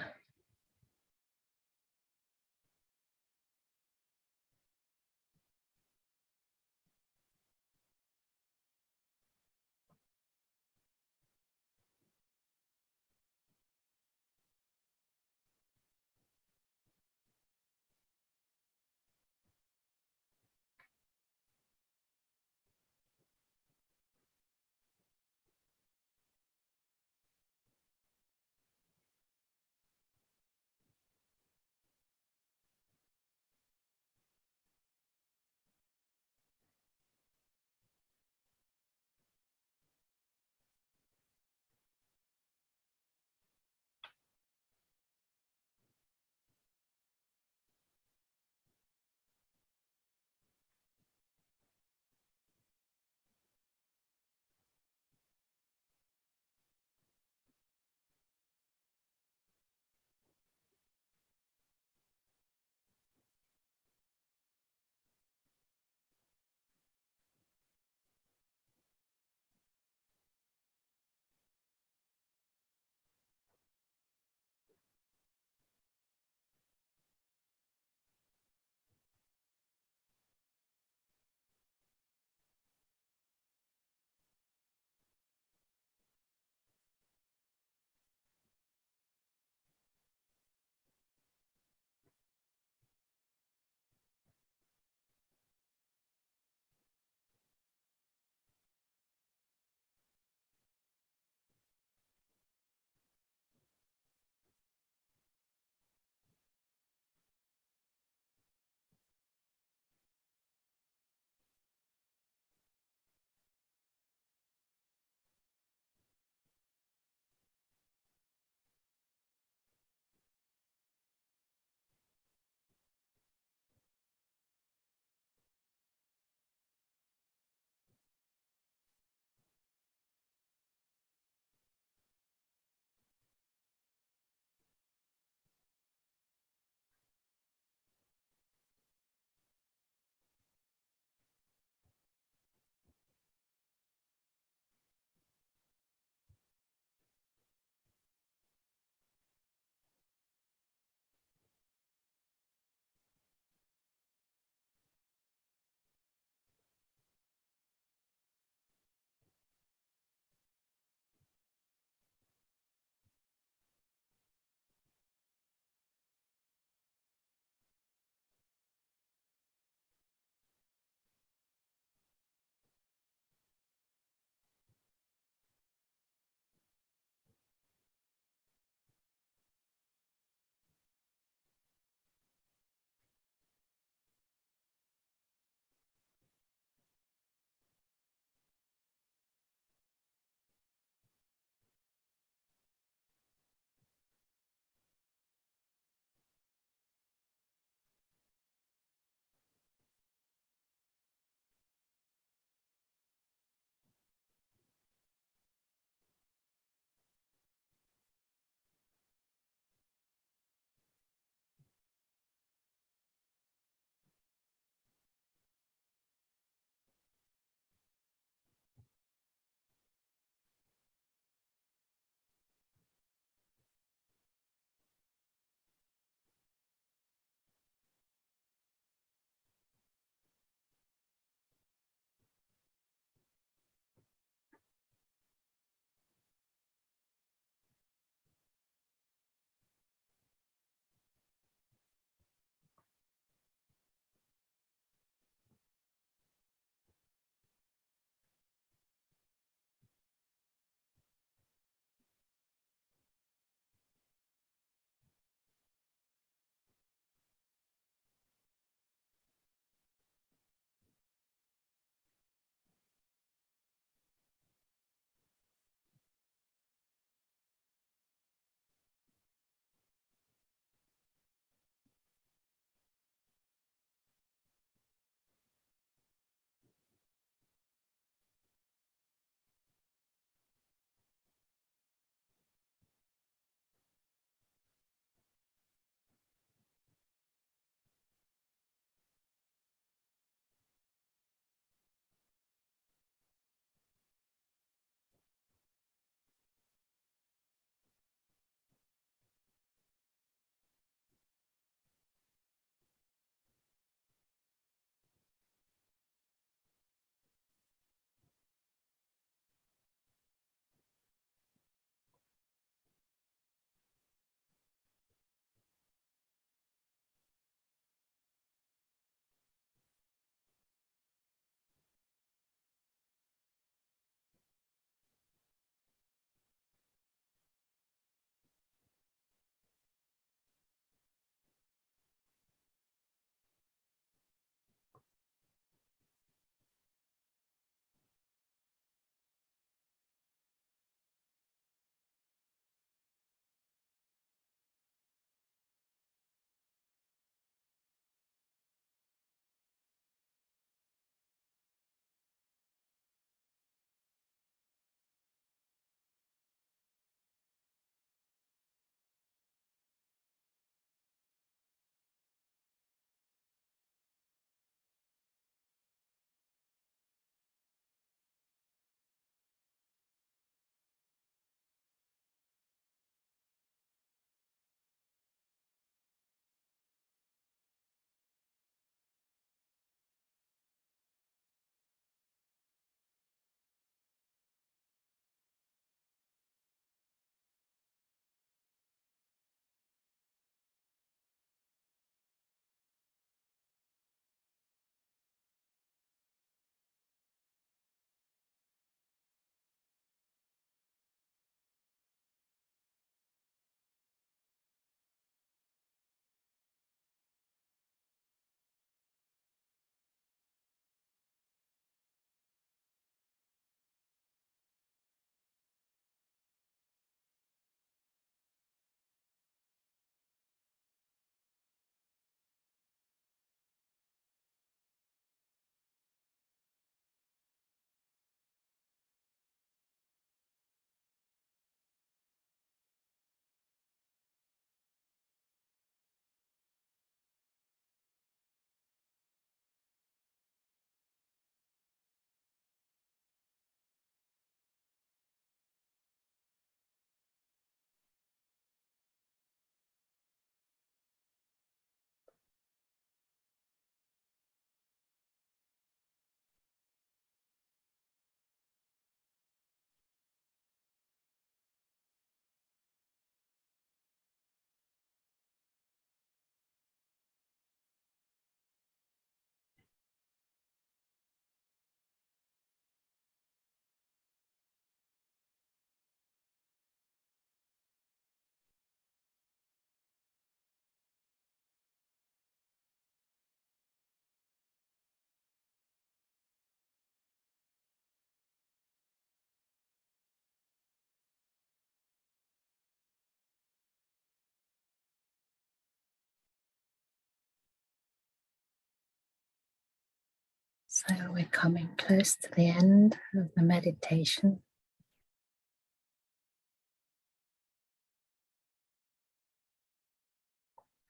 So we're coming close to the end of the meditation.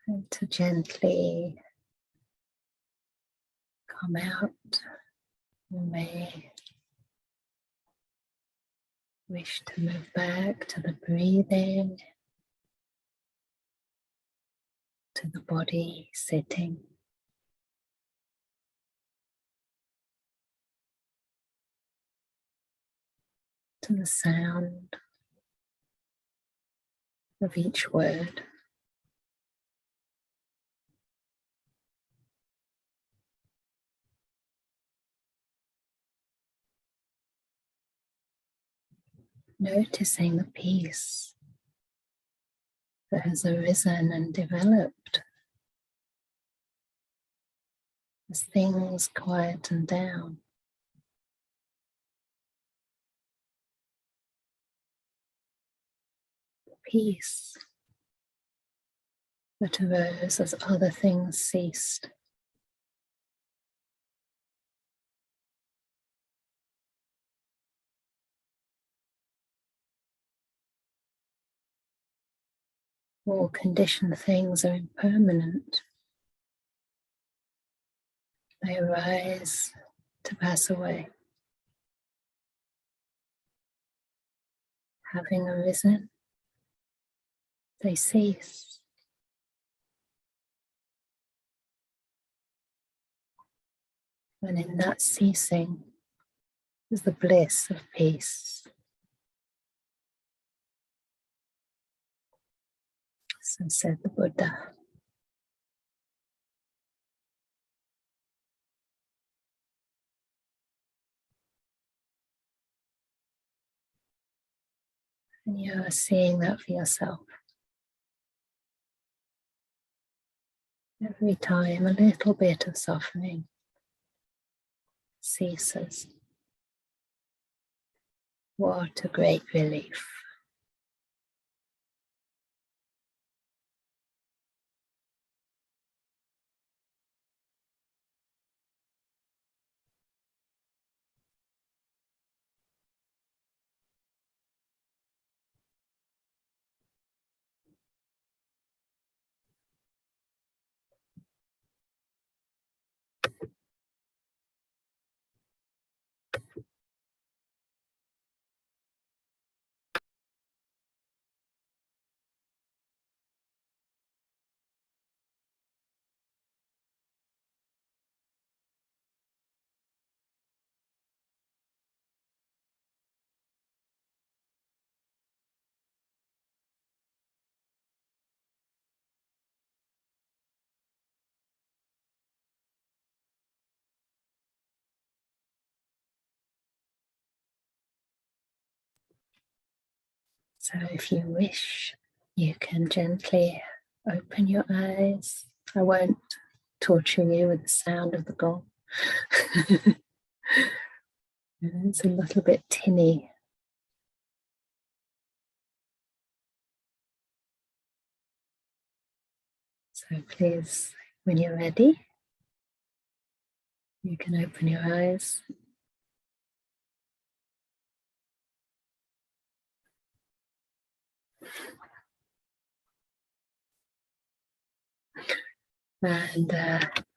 And to gently come out, you may wish to move back to the breathing, to the body sitting, to the sound of each word. Noticing the peace that has arisen and developed as things quieten down. Peace that arose as other things ceased. All conditioned things are impermanent. They arise to pass away. Having arisen, they cease. And in that ceasing is the bliss of peace. So said the Buddha. And you are seeing that for yourself. Every time a little bit of softening ceases. What a great relief. So if you wish, you can gently open your eyes. I won't torture you with the sound of the gong. It's a little bit tinny. So please, when you're ready, you can open your eyes. And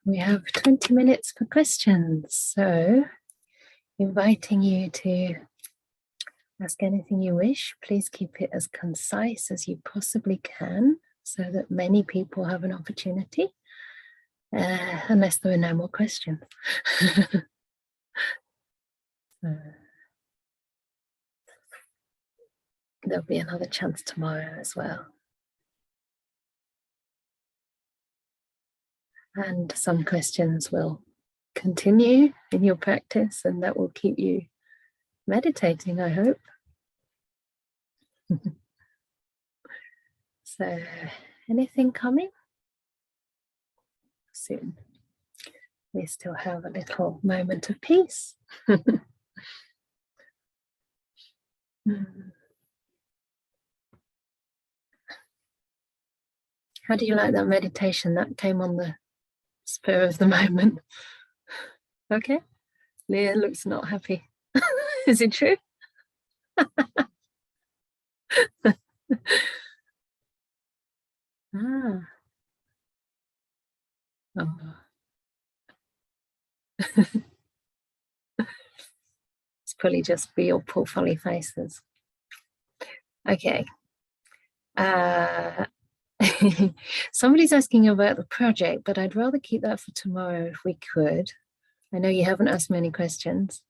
we have 20 minutes for questions. So inviting you to ask anything you wish. Please keep it as concise as you possibly can so that many people have an opportunity, unless there are no more questions. There'll be another chance tomorrow as well. And some questions will continue in your practice, and that will keep you meditating, I hope. So, anything coming? Soon. We still have a little moment of peace. How do you like that meditation? That came on the spur of the moment. Okay? Leah looks not happy. Is it true? Ah. Oh. It's probably just for your poor folly faces. Okay. Somebody's asking about the project, but I'd rather keep that for tomorrow if we could. I know you haven't asked many questions,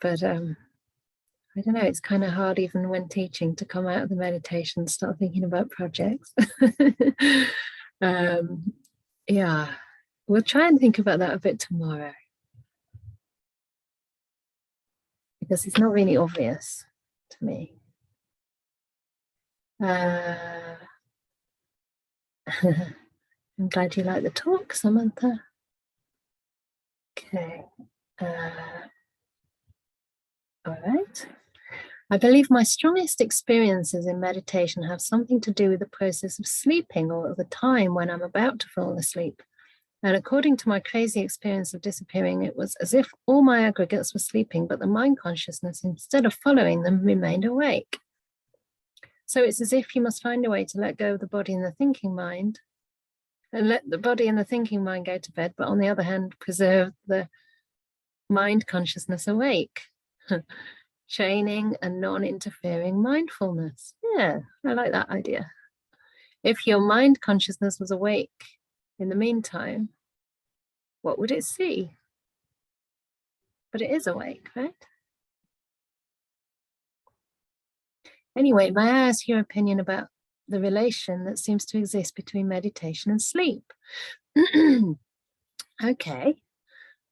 but I don't know, it's kind of hard even when teaching to come out of the meditation and start thinking about projects. Yeah, we'll try and think about that a bit tomorrow, because it's not really obvious to me. I'm glad you like the talk, Samantha. Okay. All right. I believe my strongest experiences in meditation have something to do with the process of sleeping, or the time when I'm about to fall asleep. And according to my crazy experience of disappearing, it was as if all my aggregates were sleeping, but the mind consciousness, instead of following them, remained awake. So it's as if you must find a way to let go of the body and the thinking mind, and let the body and the thinking mind go to bed, but on the other hand, preserve the mind consciousness awake. Training and non-interfering mindfulness. Yeah, I like that idea. If your mind consciousness was awake in the meantime, what would it see? But it is awake, right? Anyway, may I ask your opinion about the relation that seems to exist between meditation and sleep? Okay.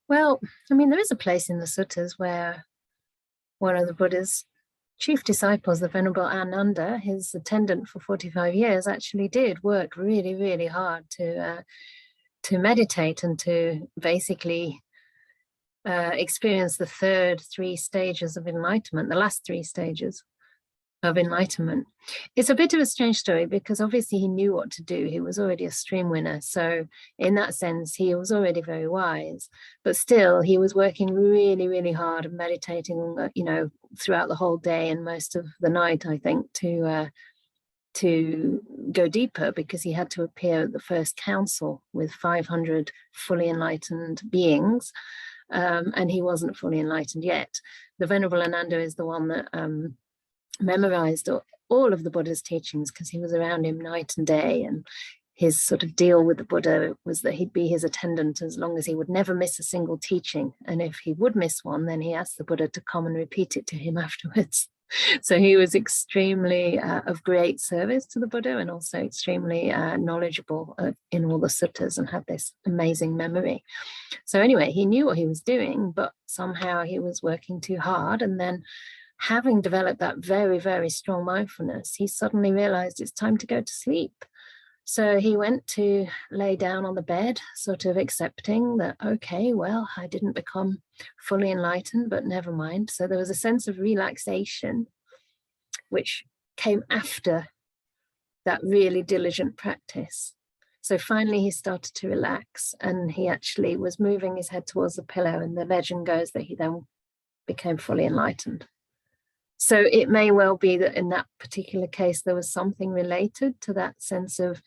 Well, I mean, there is a place in the suttas where one of the Buddha's chief disciples, the Venerable Ananda, his attendant for 45 years, actually did work really, really hard to meditate and to basically experience the third three stages of enlightenment, the last three stages of enlightenment. It's a bit of a strange story because obviously he knew what to do. He was already a stream winner. So in that sense, he was already very wise, but still he was working really, really hard and meditating, you know, throughout the whole day and most of the night, I think, to go deeper, because he had to appear at the first council with 500 fully enlightened beings. And he wasn't fully enlightened yet. The Venerable Ananda is the one that memorized all of the Buddha's teachings, because he was around him night and day, and his sort of deal with the Buddha was that he'd be his attendant as long as he would never miss a single teaching, and if he would miss one, then he asked the Buddha to come and repeat it to him afterwards. So he was extremely of great service to the Buddha, and also extremely knowledgeable in all the suttas, and had this amazing memory. So anyway, he knew what he was doing, but somehow he was working too hard, and then having developed that very, very strong mindfulness, he suddenly realized it's time to go to sleep. So he went to lay down on the bed, sort of accepting that, okay, well, I didn't become fully enlightened, but never mind. So there was a sense of relaxation, which came after that really diligent practice. So finally he started to relax, and he actually was moving his head towards the pillow, and the legend goes that he then became fully enlightened. So it may well be that in that particular case, there was something related to that sense of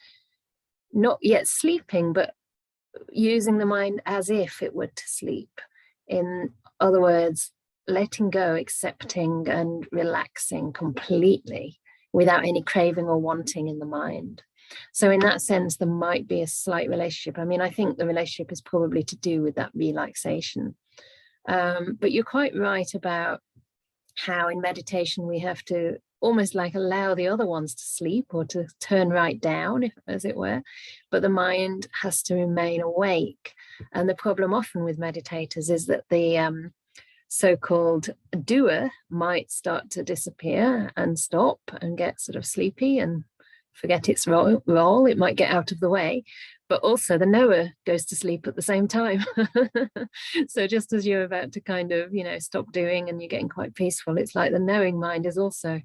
not yet sleeping, but using the mind as if it were to sleep. In other words, letting go, accepting and relaxing completely without any craving or wanting in the mind. So in that sense, there might be a slight relationship. I mean, I think the relationship is probably to do with that relaxation. But you're quite right about how in meditation we have to almost like allow the other ones to sleep, or to turn right down, as it were, but the mind has to remain awake. And the problem often with meditators is that the so-called doer might start to disappear and stop and get sort of sleepy and forget its role. It might get out of the way, but also the knower goes to sleep at the same time. So just as you're about to kind of, you know, stop doing and you're getting quite peaceful, it's like the knowing mind is also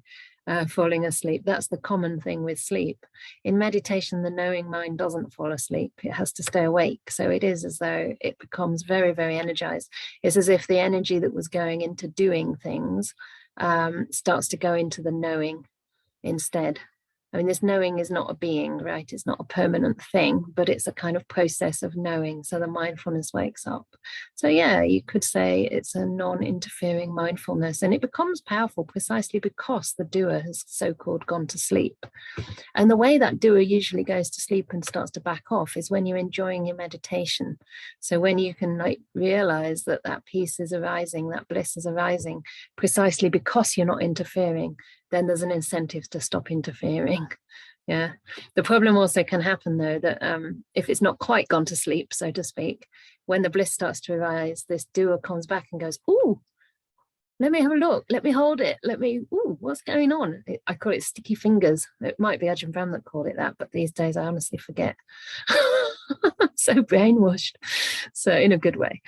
falling asleep. That's the common thing with sleep. In meditation, the knowing mind doesn't fall asleep. It has to stay awake. So it is as though it becomes very, very energized. It's as if the energy that was going into doing things starts to go into the knowing instead. I mean, this knowing is not a being, right? It's not a permanent thing, but it's a kind of process of knowing. So the mindfulness wakes up. So yeah, you could say it's a non-interfering mindfulness, and it becomes powerful precisely because the doer has so-called gone to sleep. And the way that doer usually goes to sleep and starts to back off is when you're enjoying your meditation. So when you can like realize that that peace is arising, that bliss is arising, precisely because you're not interfering, then there's an incentive to stop interfering. Yeah. The problem also can happen though, that if it's not quite gone to sleep, so to speak, when the bliss starts to arise, this doer comes back and goes, "Ooh, let me have a look, let me hold it, what's going on?" I call it sticky fingers. It might be Ajahn Brahm that called it that, but these days I honestly forget. So brainwashed, so in a good way.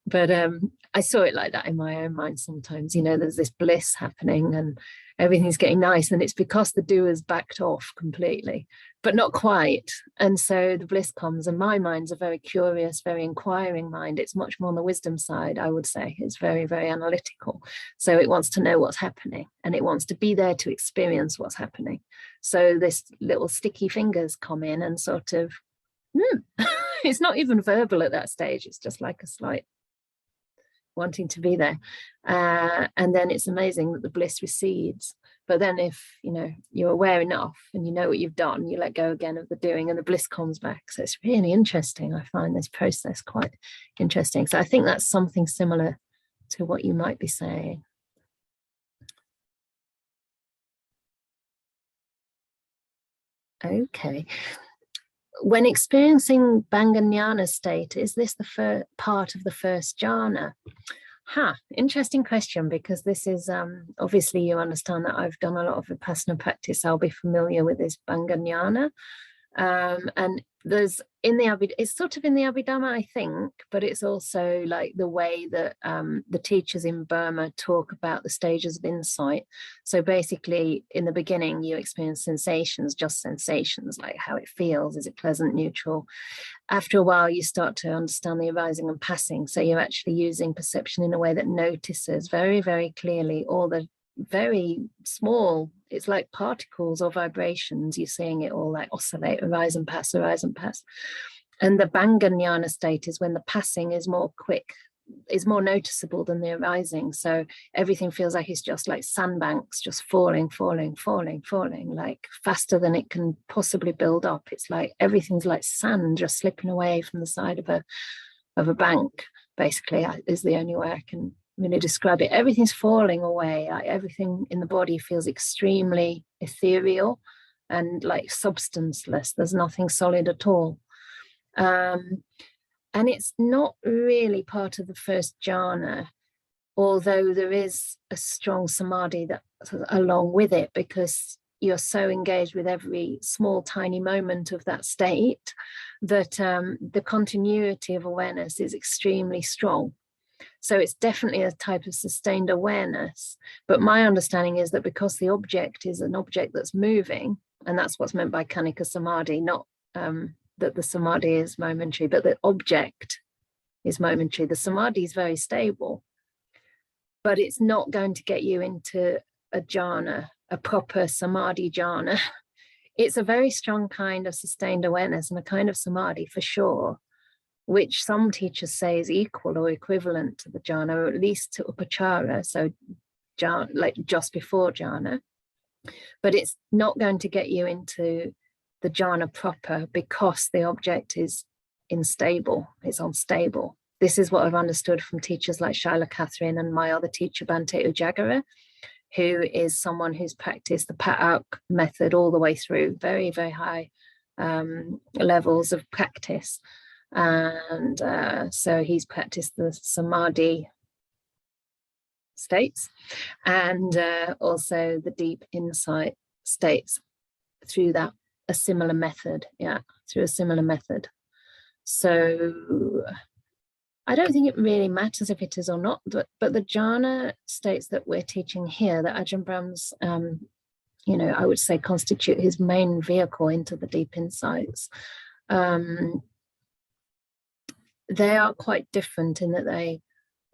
But I saw it like that in my own mind sometimes. There's this bliss happening and everything's getting nice, and it's because the doer's backed off completely, but not quite. And so the bliss comes, and my mind's a very curious, very inquiring mind. It's much more on the wisdom side, I would say. It's very, very analytical. So it wants to know what's happening, and it wants to be there to experience what's happening. So this little sticky fingers come in and sort of, it's not even verbal at that stage. It's just like a slight wanting to be there, and then it's amazing that the bliss recedes. But then if you're aware enough and you know what you've done, you let go again of the doing and the bliss comes back. So it's really interesting. I find this process quite interesting. So I think that's something similar to what you might be saying. Okay. When experiencing Banganyana state, is this the part of the first jhana? Interesting question, because this is obviously, you understand that I've done a lot of Vipassana practice. I'll be familiar with this Banganyana. And there's it's sort of in the Abhidhamma, I think, but it's also like the way that the teachers in Burma talk about the stages of insight. So basically, in the beginning, you experience sensations, just sensations, like how it feels. Is it pleasant, neutral? After a while, you start to understand the arising and passing. So you're actually using perception in a way that notices very, very clearly all the very small, it's like particles or vibrations. You're seeing it all like oscillate, arise and pass, arise and pass. And the Banganyana state is when the passing is more quick, is more noticeable than the arising. So everything feels like it's just like sandbanks, just falling, like faster than it can possibly build up. It's like everything's like sand just slipping away from the side of a bank, basically, is the only way I can really describe it. Everything's falling away. Like everything in the body feels extremely ethereal and like substanceless. There's nothing solid at all. And it's not really part of the first jhana, although there is a strong samadhi that along with it, because you're so engaged with every small tiny moment of that state that the continuity of awareness is extremely strong. So it's definitely a type of sustained awareness. But my understanding is that because the object is an object that's moving, and that's what's meant by Kanika Samadhi, not that the samadhi is momentary, but the object is momentary. The samadhi is very stable, but it's not going to get you into a jhana, a proper samadhi jhana. It's a very strong kind of sustained awareness and a kind of samadhi for sure, which some teachers say is equal or equivalent to the jhana, or at least to upachara, so jhana, like just before jhana. But it's not going to get you into the jhana proper because the object is unstable, it's unstable. This is what I've understood from teachers like Shaila Catherine and my other teacher, Bhante Ujagara, who is someone who's practiced the Patak method all the way through, very, very high levels of practice. And so he's practiced the samadhi states and also the deep insight states through a similar method. So I don't think it really matters if it is or not, but the jhana states that we're teaching here, that Ajahn Brahm's I would say constitute his main vehicle into the deep insights. They are quite different in that they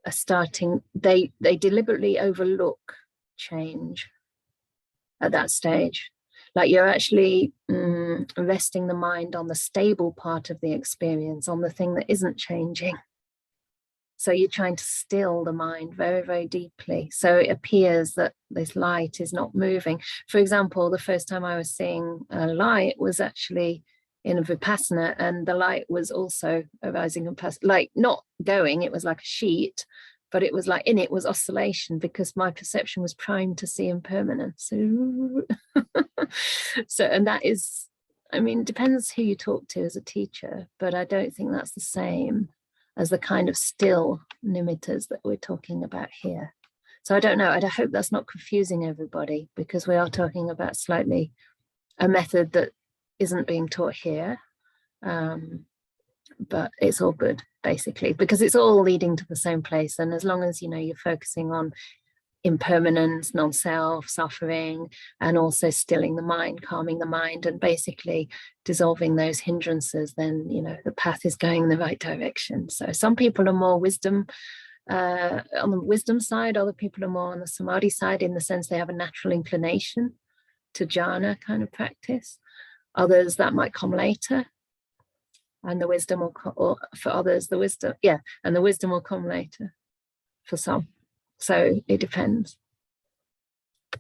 are starting, they deliberately overlook change at that stage. Like you're actually resting the mind on the stable part of the experience, on the thing that isn't changing. So you're trying to still the mind very, very deeply. So it appears that this light is not moving. For example, the first time I was seeing a light was actually in a Vipassana, and the light was also arising and passing, like not going, it was like a sheet, but it was like in it was oscillation, because my perception was primed to see impermanence. So, and that is, I mean, it depends who you talk to as a teacher, but I don't think that's the same as the kind of still nimittas that we're talking about here. So I don't know, I hope that's not confusing everybody, because we are talking about slightly a method that isn't being taught here, but it's all good basically, because it's all leading to the same place. And as long as you're focusing on impermanence, non-self, suffering, and also stilling the mind, calming the mind, and basically dissolving those hindrances, then the path is going in the right direction. So some people are more wisdom on the wisdom side, other people are more on the samadhi side, in the sense they have a natural inclination to jhana kind of practice. Others that might come later, and the wisdom will or for others the wisdom, and the wisdom will come later for some. So it depends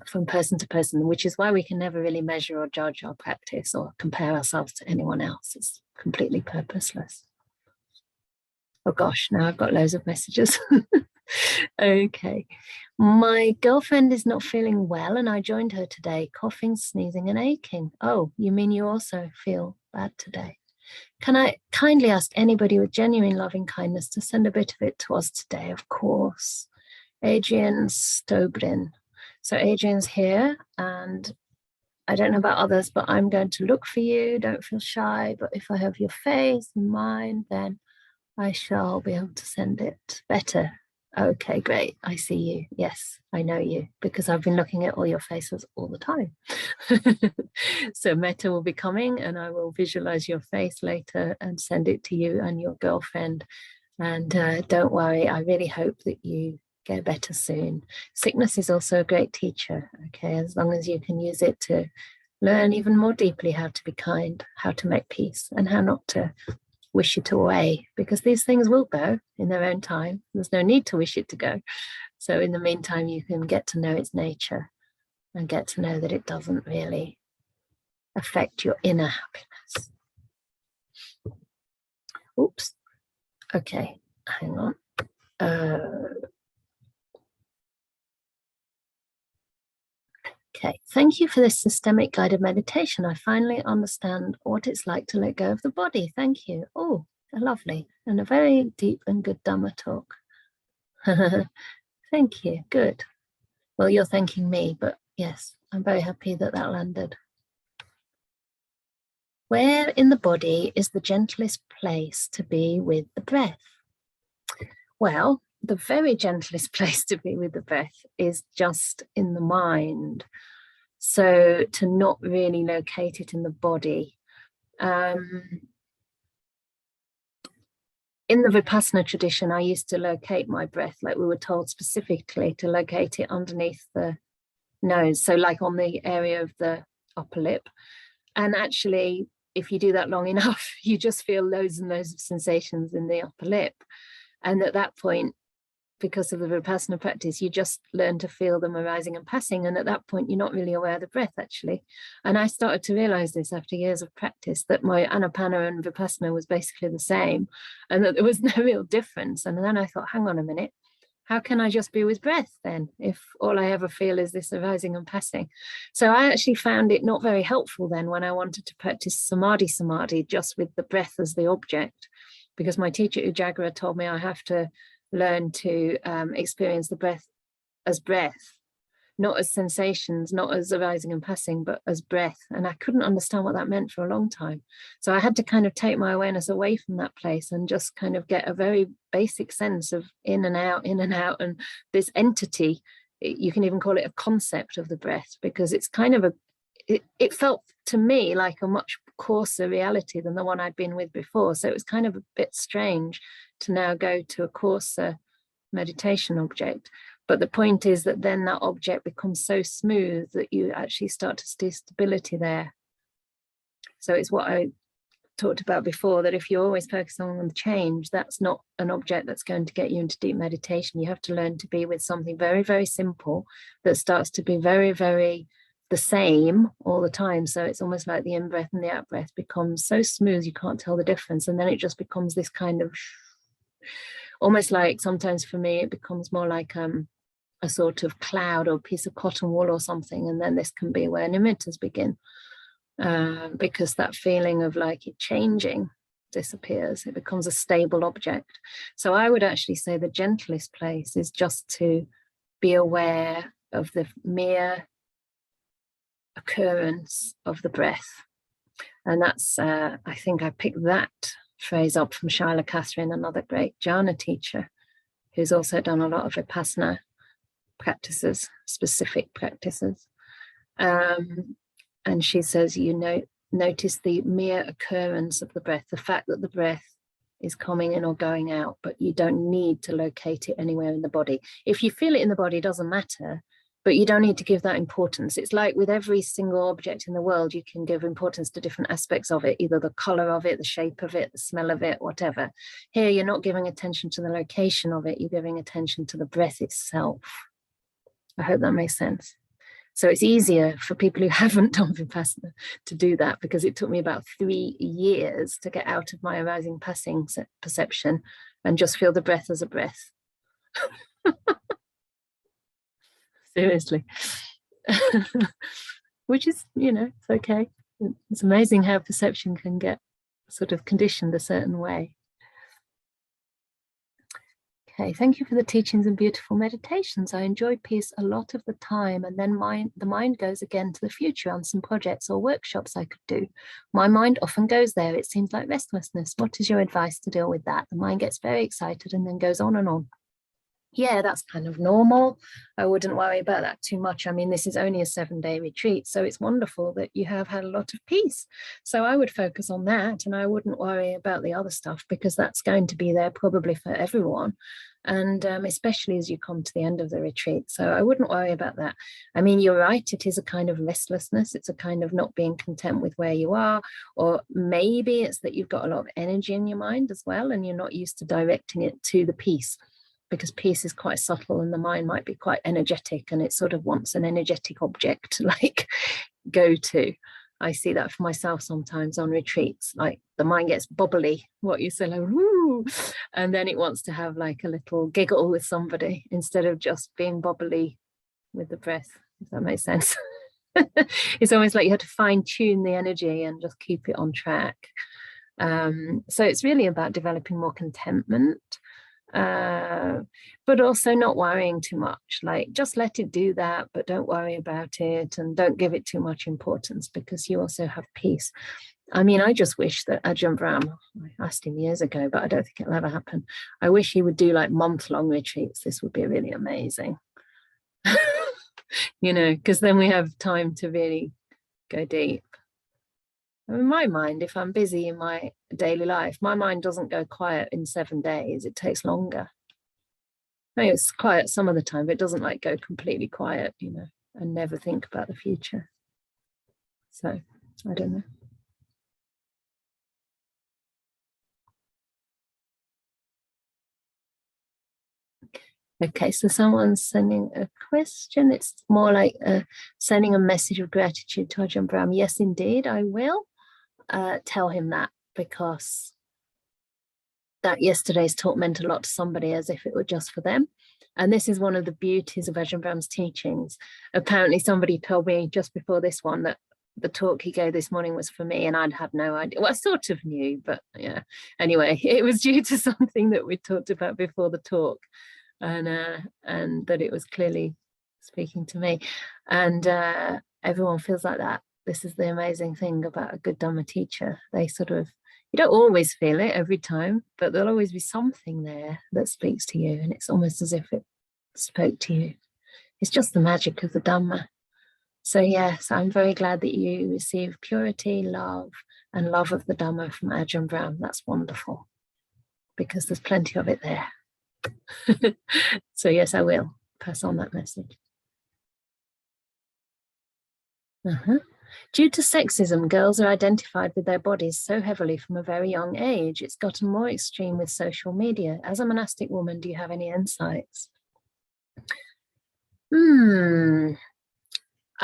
from person to person, which is why we can never really measure or judge our practice or compare ourselves to anyone else. It's completely purposeless. Oh gosh, now I've got loads of messages. Okay. My girlfriend is not feeling well, and I joined her today, coughing, sneezing, and aching. Oh, you mean you also feel bad today? Can I kindly ask anybody with genuine loving kindness to send a bit of it to us today? Of course. Adrian Stobrin. So Adrian's here, and I don't know about others, but I'm going to look for you. Don't feel shy, but if I have your face in mind, then I shall be able to send it better. Okay, great. I see you. Yes, I know you, because I've been looking at all your faces all the time. So Metta will be coming, and I will visualize your face later and send it to you and your girlfriend. And don't worry, I really hope that you get better soon. Sickness is also a great teacher, okay, as long as you can use it to learn even more deeply how to be kind, how to make peace, and how not to wish it away, because these things will go in their own time. There's no need to wish it to go. So in the meantime, you can get to know its nature and get to know that it doesn't really affect your inner happiness. Oops. Okay, hang on. Okay, thank you for this systemic guided meditation. I finally understand what it's like to let go of the body. Thank you. Oh, lovely. And a very deep and good Dhamma talk. Thank you. Good. Well, you're thanking me, but yes, I'm very happy that that landed. Where in the body is the gentlest place to be with the breath? Well, the very gentlest place to be with the breath is just in the mind. So to not really locate it in the body. In the Vipassana tradition, I used to locate my breath, like we were told specifically to locate it underneath the nose. So like on the area of the upper lip. And actually, if you do that long enough, you just feel loads and loads of sensations in the upper lip. And at that point, because of the Vipassana practice, you just learn to feel them arising and passing. And at that point, you're not really aware of the breath, actually. And I started to realize this after years of practice, that my Anapana and Vipassana was basically the same, and that there was no real difference. And then I thought, hang on a minute, how can I just be with breath then, if all I ever feel is this arising and passing? So I actually found it not very helpful then when I wanted to practice samadhi, just with the breath as the object, because my teacher Ujagra told me I have to learn to experience the breath as breath, not as sensations, not as arising and passing, but as breath. And I couldn't understand what that meant for a long time. So I had to kind of take my awareness away from that place and just kind of get a very basic sense of in and out, and this entity you can even call it a concept of the breath, because it's kind of it felt to me like a much coarser reality than the one I'd been with before. So it was kind of a bit strange to now go to a coarser meditation object. But the point is that then that object becomes so smooth that you actually start to see stability there. So it's what I talked about before, that if you're always focusing on the change, that's not an object that's going to get you into deep meditation. You have to learn to be with something very, very simple that starts to be very, very the same all the time. So it's almost like the in-breath and the out-breath becomes so smooth you can't tell the difference. And then it just becomes this kind of, almost like, sometimes for me, it becomes more like a sort of cloud or piece of cotton wool or something. And then this can be where nimittas begin. Because that feeling of like it changing disappears. It becomes a stable object. So I would actually say the gentlest place is just to be aware of the mere occurrence of the breath. And that's, I think I picked that phrase up from Shaila Catherine, another great jhana teacher, who's also done a lot of Vipassana practices, specific practices. And she says, notice the mere occurrence of the breath, the fact that the breath is coming in or going out, but you don't need to locate it anywhere in the body. If you feel it in the body, it doesn't matter, but you don't need to give that importance. It's like with every single object in the world, you can give importance to different aspects of it, either the color of it, the shape of it, the smell of it, whatever. Here, you're not giving attention to the location of it, you're giving attention to the breath itself. I hope that makes sense. So it's easier for people who haven't done Vipassana to do that, because it took me about 3 years to get out of my arising passing perception and just feel the breath as a breath. Seriously. Which is, it's okay. It's amazing how perception can get sort of conditioned a certain way. Okay, thank you for the teachings and beautiful meditations. I enjoy peace a lot of the time, and then the mind goes again to the future on some projects or workshops I could do. My mind often goes there. It seems like restlessness. What is your advice to deal with that? The mind gets very excited and then goes on and on. Yeah, that's kind of normal. I wouldn't worry about that too much. I mean, this is only a 7-day retreat, so it's wonderful that you have had a lot of peace. So I would focus on that, and I wouldn't worry about the other stuff, because that's going to be there probably for everyone, and especially as you come to the end of the retreat. So I wouldn't worry about that. I mean, you're right, it is a kind of restlessness. It's a kind of not being content with where you are, or maybe it's that you've got a lot of energy in your mind as well, and you're not used to directing it to the peace, because peace is quite subtle and the mind might be quite energetic, and it sort of wants an energetic object to like go to. I see that for myself sometimes on retreats, like the mind gets bubbly, what you say, like, woo, and then it wants to have like a little giggle with somebody instead of just being bubbly with the breath, if that makes sense. It's almost like you have to fine tune the energy and just keep it on track. So it's really about developing more contentment. But also not worrying too much, like just let it do that, but don't worry about it, and don't give it too much importance, because you also have peace. I mean, I just wish that Ajahn Brahm, I asked him years ago, but I don't think it'll ever happen. I wish he would do like month-long retreats. This would be really amazing. Because then we have time to really go deep. In my mind, if I'm busy in my daily life, my mind doesn't go quiet in 7 days. It takes longer. Maybe it's quiet some of the time, but it doesn't like go completely quiet, and never think about the future. So I don't know. Okay, so someone's sending a question. It's more like sending a message of gratitude to Ajahn Brahm. Yes, indeed, I will tell him that, because that yesterday's talk meant a lot to somebody, as if it were just for them. And this is one of the beauties of Ajahn Brahm's teachings. Apparently somebody told me just before this one that the talk he gave this morning was for me, and I'd had no idea. Well, I sort of knew, but yeah. Anyway, it was due to something that we talked about before the talk, and that it was clearly speaking to me. And everyone feels like that. This is the amazing thing about a good Dhamma teacher. They sort of, you don't always feel it every time, but there'll always be something there that speaks to you, and it's almost as if it spoke to you. It's just the magic of the Dhamma. So yes, I'm very glad that you receive purity, love, and love of the Dhamma from Ajahn Brahm. That's wonderful, because there's plenty of it there. So yes, I will pass on that message. Due to sexism, girls are identified with their bodies so heavily from a very young age. It's gotten more extreme with social media. As a monastic woman, do you have any insights? I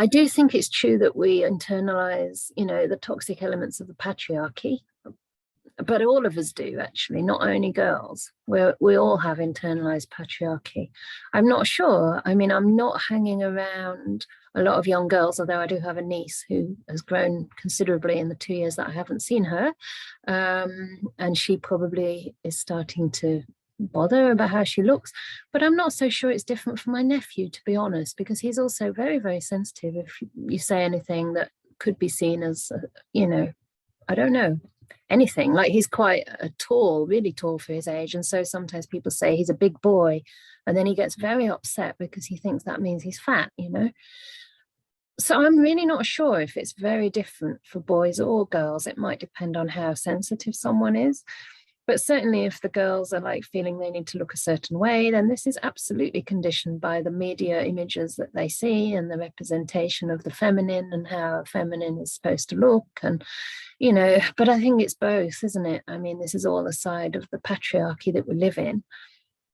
do think it's true that we internalize, the toxic elements of the patriarchy, but all of us do, actually, not only girls. We all have internalized patriarchy. I'm not sure. I mean, I'm not hanging around a lot of young girls, although I do have a niece who has grown considerably in the 2 years that I haven't seen her. And she probably is starting to bother about how she looks, but I'm not so sure it's different for my nephew, to be honest, because he's also very, very sensitive. If you say anything that could be seen as, I don't know, anything, like he's quite tall, really tall for his age, and so sometimes people say he's a big boy, and then he gets very upset because he thinks that means he's fat, So I'm really not sure if it's very different for boys or girls. It might depend on how sensitive someone is. But certainly if the girls are like feeling they need to look a certain way, then this is absolutely conditioned by the media images that they see and the representation of the feminine and how feminine is supposed to look. And, but I think it's both, isn't it? I mean, this is all a side of the patriarchy that we live in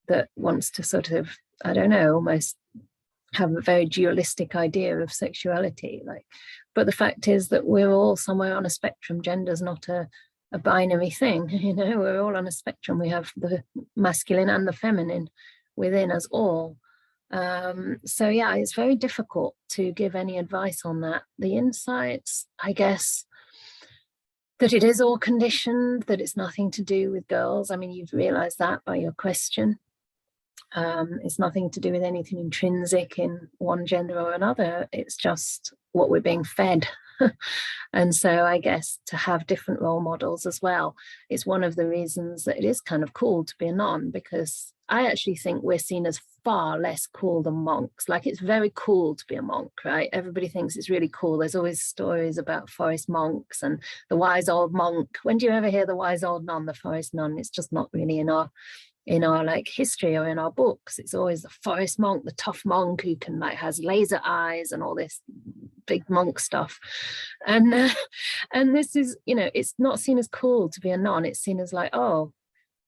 that wants to sort of, I don't know, almost have a very dualistic idea of sexuality. But the fact is that we're all somewhere on a spectrum. Gender's not a binary thing, we're all on a spectrum. We have the masculine and the feminine within us all. So yeah, it's very difficult to give any advice on that. The insights, I guess, that it is all conditioned, that it's nothing to do with girls. I mean, you've realized that by your question. It's nothing to do with anything intrinsic in one gender or another. It's just what we're being fed. And so I guess to have different role models as well is one of the reasons that it is kind of cool to be a nun, because I actually think we're seen as far less cool than monks. Like, it's very cool to be a monk, right? Everybody thinks it's really cool. There's always stories about forest monks and the wise old monk. When do you ever hear the wise old nun, the forest nun? It's just not really in our like history or in our books. It's always the forest monk, the tough monk who can has laser eyes and all this big monk stuff. And this is, it's not seen as cool to be a nun. It's seen as like, oh,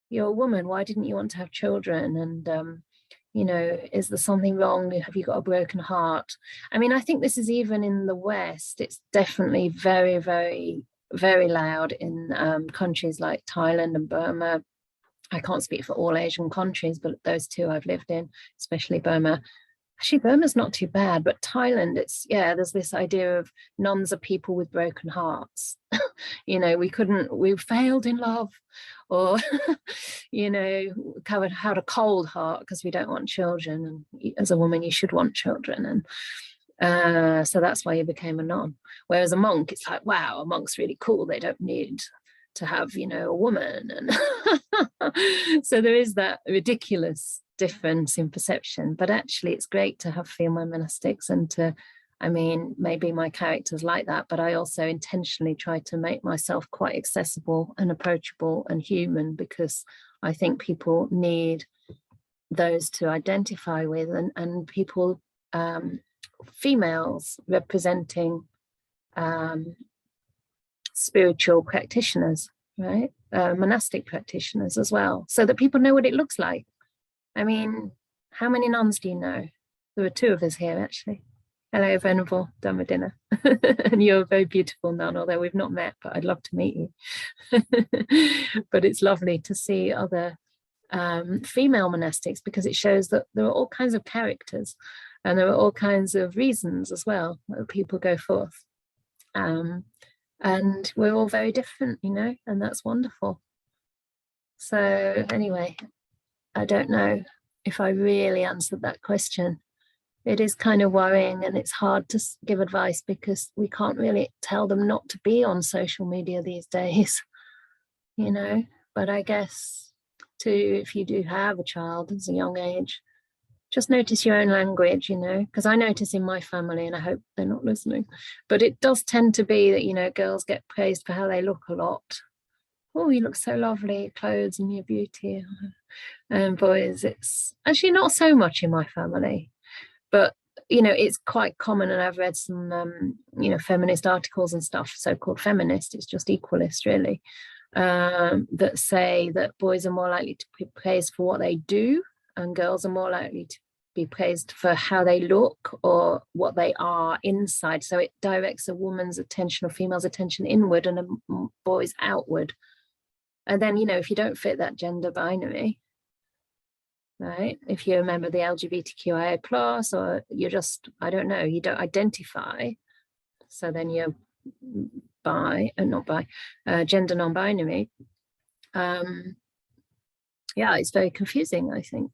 you're a woman, why didn't you want to have children? And is there something wrong? Have you got a broken heart? I mean, I think this is even in the West. It's definitely very, very, very loud in countries like Thailand and Burma. I can't speak for all Asian countries, but those two I've lived in, especially Burma. Actually, Burma's not too bad, but Thailand, there's this idea of nuns are people with broken hearts. We failed in love, or, had a cold heart because we don't want children. And as a woman, you should want children. And so that's why you became a nun. Whereas a monk, it's like, wow, a monk's really cool. They don't need to have, a woman. And so there is that ridiculous difference in perception, but actually it's great to have female monastics and maybe my character's like that, but I also intentionally try to make myself quite accessible and approachable and human, because I think people need those to identify with, and people, females representing spiritual practitioners, right? Monastic practitioners as well, so that people know what it looks like. I mean, how many nuns do you know? There are 2 of us here, actually. Hello, Venerable Dhamma Dinner. And you're a very beautiful nun, although we've not met, but I'd love to meet you. But it's lovely to see other female monastics, because it shows that there are all kinds of characters and there are all kinds of reasons as well that people go forth. And we're all very different, and that's wonderful. So anyway, I don't know if I really answered that question. It is kind of worrying, and it's hard to give advice because we can't really tell them not to be on social media these days, but I guess too, if you do have a child at a young age, Just notice your own language, you know, because I notice in my family, and I hope they're not listening, but it does tend to be that, you know, girls get praised for how they look a lot. Oh, you look so lovely, clothes and your beauty. And boys, it's actually not so much in my family, but you know, it's quite common. And I've read some you know, feminist articles and stuff, so-called feminist, it's just equalist really, that say that boys are more likely to be praised for what they do and girls are more likely to be praised for how they look or what they are inside. So it directs a woman's attention or female's attention inward and a boy's outward. And then, you know, if you don't fit that gender binary, right, if you're a member of the LGBTQIA plus, or you're just, I don't know, you don't identify, so then you're bi and not bi, gender non-binary. Yeah, it's very confusing, I think.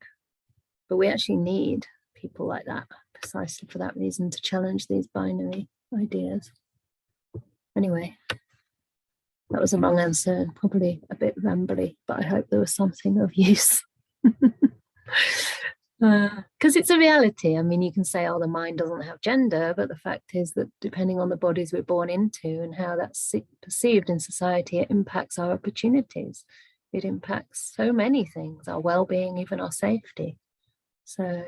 But we actually need people like that, precisely for that reason, to challenge these binary ideas. Anyway, that was a long answer and probably a bit rambly, but I hope there was something of use. Because it's a reality. I mean, you can say, oh, the mind doesn't have gender, but the fact is that depending on the bodies we're born into and how that's perceived in society, it impacts our opportunities. It impacts so many things, our well-being, even our safety. So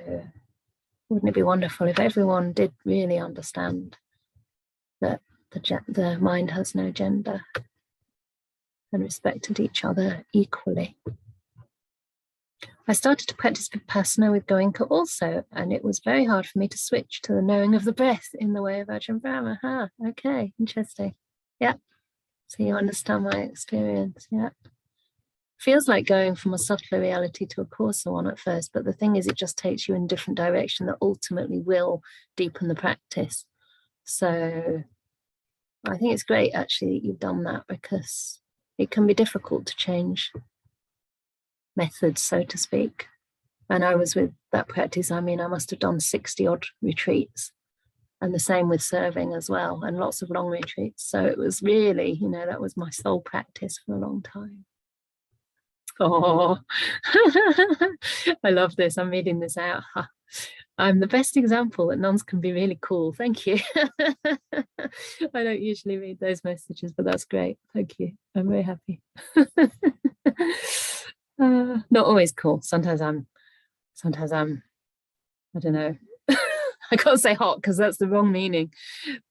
wouldn't it be wonderful if everyone did really understand that the mind has no gender and respected each other equally? I started to practice Vipassana with Goenka also, and it was very hard for me to switch to the knowing of the breath in the way of Ajahn Brahm. Aha, okay, interesting. Yeah, so you understand my experience, yeah. Feels like going from a subtler reality to a coarser one at first, but the thing is it just takes you in a different direction that ultimately will deepen the practice. So I think it's great actually that you've done that, because it can be difficult to change methods, so to speak. And I was with that practice, I mean, I must have done 60 odd retreats, and the same with serving as well, and lots of long retreats. So it was really, you know, that was my sole practice for a long time. Oh, I love this. I'm reading this out. I'm the best example that nuns can be really cool. Thank you. I don't usually read those messages, but that's great. Thank you. I'm very happy. Not always cool. Sometimes I'm, I don't know. I can't say hot because that's the wrong meaning,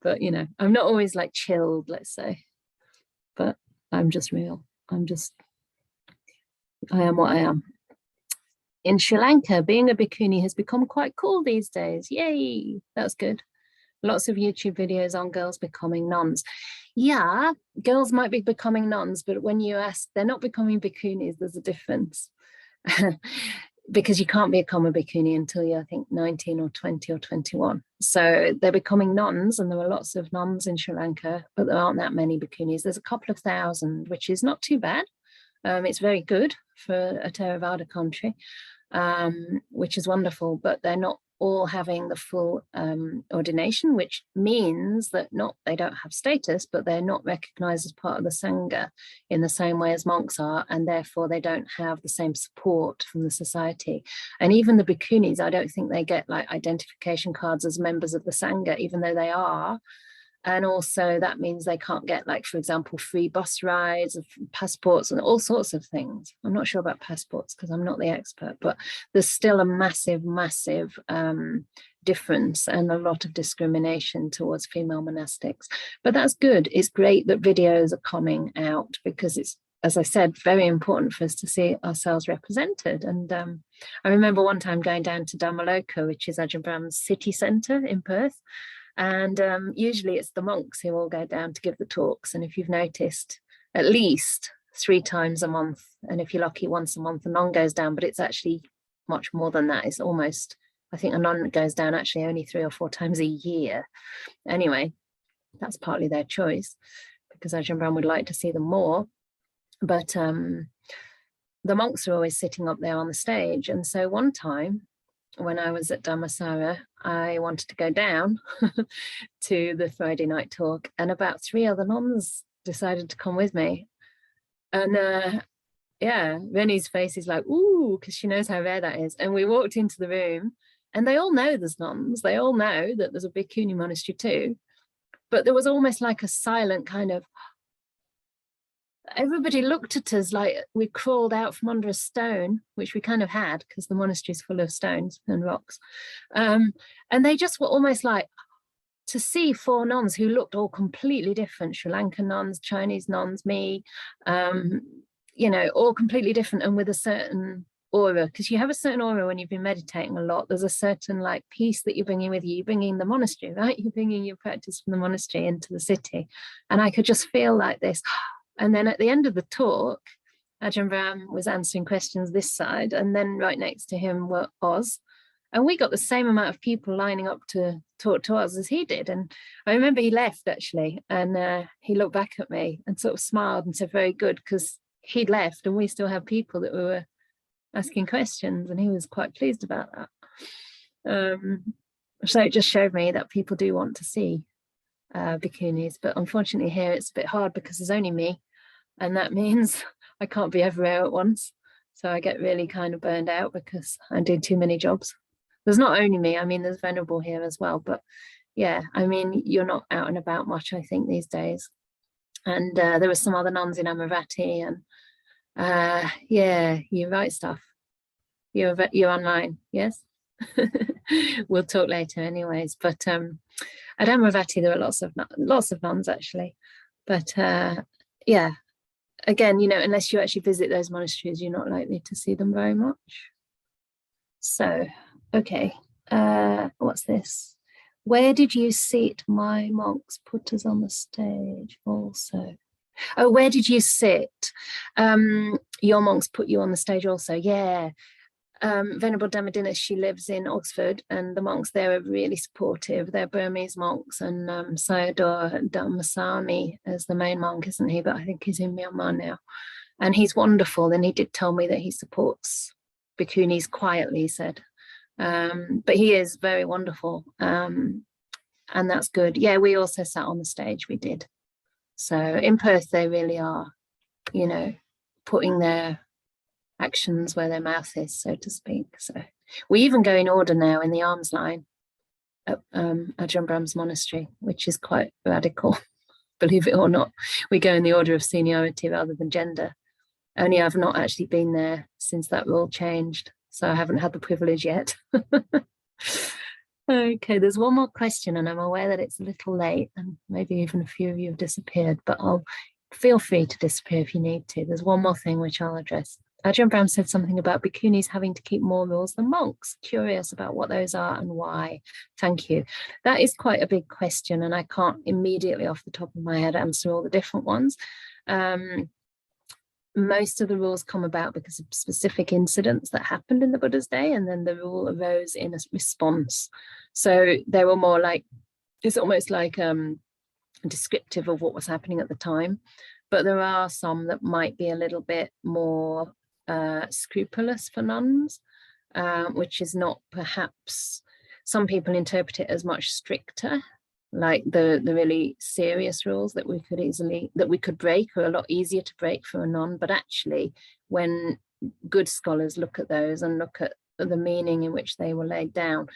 but you know, I'm not always like chilled, let's say, but I'm just real. I am what I am. In Sri Lanka, being a bhikkhuni has become quite cool these days. Yay, that's good. Lots of YouTube videos on girls becoming nuns. Yeah, girls might be becoming nuns, but when you ask, they're not becoming bhikkhunis, there's a difference. Because you can't become a bhikkhuni until you're, I think, 19 or 20 or 21. So they're becoming nuns, and there are lots of nuns in Sri Lanka, but there aren't that many bhikkhunis. There's a couple of thousand, which is not too bad. It's very good for a Theravada country, which is wonderful, but they're not all having the full ordination, which means that they don't have status, but they're not recognized as part of the Sangha in the same way as monks are, and therefore they don't have the same support from the society. And even the bhikkhunis, I don't think they get like identification cards as members of the Sangha, even though they are. And also that means they can't get, like, for example, free bus rides, passports and all sorts of things. I'm not sure about passports because I'm not the expert, but there's still a massive, massive difference and a lot of discrimination towards female monastics. But that's good. It's great that videos are coming out, because it's, as I said, very important for us to see ourselves represented. And I remember one time going down to Dhammaloka, which is Ajahn Brahm's city centre in Perth. And usually it's the monks who all go down to give the talks. And if you've noticed, at least 3 times a month, and if you're lucky, once a month, a nun goes down, but it's actually much more than that. It's almost, I think a nun goes down actually only 3 or 4 times a year. Anyway, that's partly their choice, because Ajahn Brahm would like to see them more. But the monks are always sitting up there on the stage. And so one time, when I was at Dhammasara, I wanted to go down to the Friday night talk, and about 3 other nuns decided to come with me. And yeah, Rennie's face is like, ooh, because she knows how rare that is. And we walked into the room and they all know there's nuns. They all know that there's a Bhikkhuni monastery too. But there was almost like a silent kind of, everybody looked at us like we crawled out from under a stone, which we kind of had because the monastery is full of stones and rocks. And they just were almost like, to see 4 nuns who looked all completely different, Sri Lankan nuns, Chinese nuns, me, you know, all completely different and with a certain aura, because you have a certain aura when you've been meditating a lot. There's a certain like peace that you're bringing with you. You're bringing the monastery, right? You're bringing your practice from the monastery into the city. And I could just feel like this. And then at the end of the talk, Ajahn Brahm was answering questions this side, and then right next to him were Oz. And we got the same amount of people lining up to talk to us as he did. And I remember he left actually, and he looked back at me and sort of smiled and said, very good, because he'd left and we still have people that we were asking questions, and he was quite pleased about that. So it just showed me that people do want to see bhikkhunis, but unfortunately here it's a bit hard because there's only me, and that means I can't be everywhere at once. So I get really kind of burned out because I do too many jobs. There's not only me, I mean, there's Venerable here as well, but yeah, I mean, you're not out and about much, I think, these days. And there were some other nuns in Amaravati, and yeah, you write stuff. You're online, yes? We'll talk later anyways, but at Amaravati there are lots of nuns actually, but yeah, again, you know, unless you actually visit those monasteries, you're not likely to see them very much. So, okay, what's this? Where did you seat my monks? Put us on the stage also. Oh, where did you sit? Your monks put you on the stage also. Yeah. Venerable Dhammadinna, she lives in Oxford, and the monks there are really supportive. They're Burmese monks, and Sayadaw Dhammasami is the main monk, isn't he? But I think he's in Myanmar now. And he's wonderful. And he did tell me that he supports bhikkhunis quietly, he said. But he is very wonderful. And that's good. Yeah, we also sat on the stage, we did. So in Perth, they really are, you know, putting their actions where their mouth is, so to speak. So we even go in order now in the alms line at Ajahn Brahm's monastery, which is quite radical, believe it or not. We go in the order of seniority rather than gender. Only I've not actually been there since that rule changed, so I haven't had the privilege yet. Okay, there's one more question, and I'm aware that it's a little late and maybe even a few of you have disappeared, but I'll feel free to disappear if you need to. There's one more thing which I'll address. Ajahn Brahm said something about bhikkhunis having to keep more rules than monks. Curious about what those are and why. Thank you. That is quite a big question, and I can't immediately off the top of my head answer all the different ones. Most of the rules come about because of specific incidents that happened in the Buddha's day, and then the rule arose in a response. So they were more like, it's almost like descriptive of what was happening at the time. But there are some that might be a little bit more scrupulous for nuns, which is not perhaps, some people interpret it as much stricter, like the really serious rules that we could break, are a lot easier to break for a nun. But actually, when good scholars look at those and look at the meaning in which they were laid down,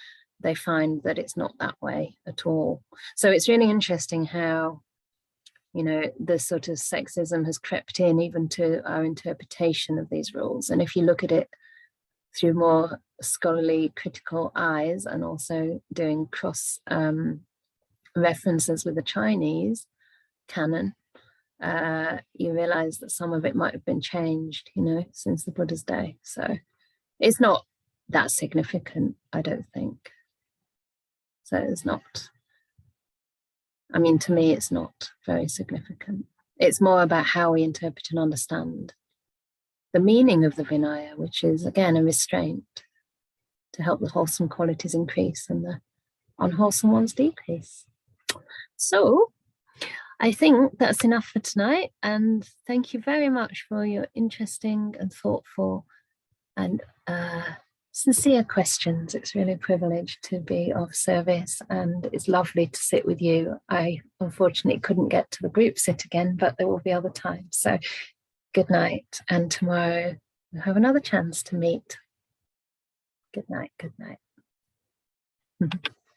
they find that it's not that way at all. So it's really interesting how, you know, the sort of sexism has crept in even to our interpretation of these rules. And if you look at it through more scholarly critical eyes, and also doing cross references with the Chinese canon, you realize that some of it might have been changed, you know, since the Buddha's day. So it's not that significant, I don't think. So it's not, I mean, to me, it's not very significant. It's more about how we interpret and understand the meaning of the Vinaya, which is, again, a restraint to help the wholesome qualities increase and the unwholesome ones decrease. So I think that's enough for tonight. And thank you very much for your interesting and thoughtful and sincere questions. It's really a privilege to be of service, and it's lovely to sit with you. I unfortunately couldn't get to the group sit again, but there will be other times. So Good night, and tomorrow we'll have another chance to meet. Good night, good night.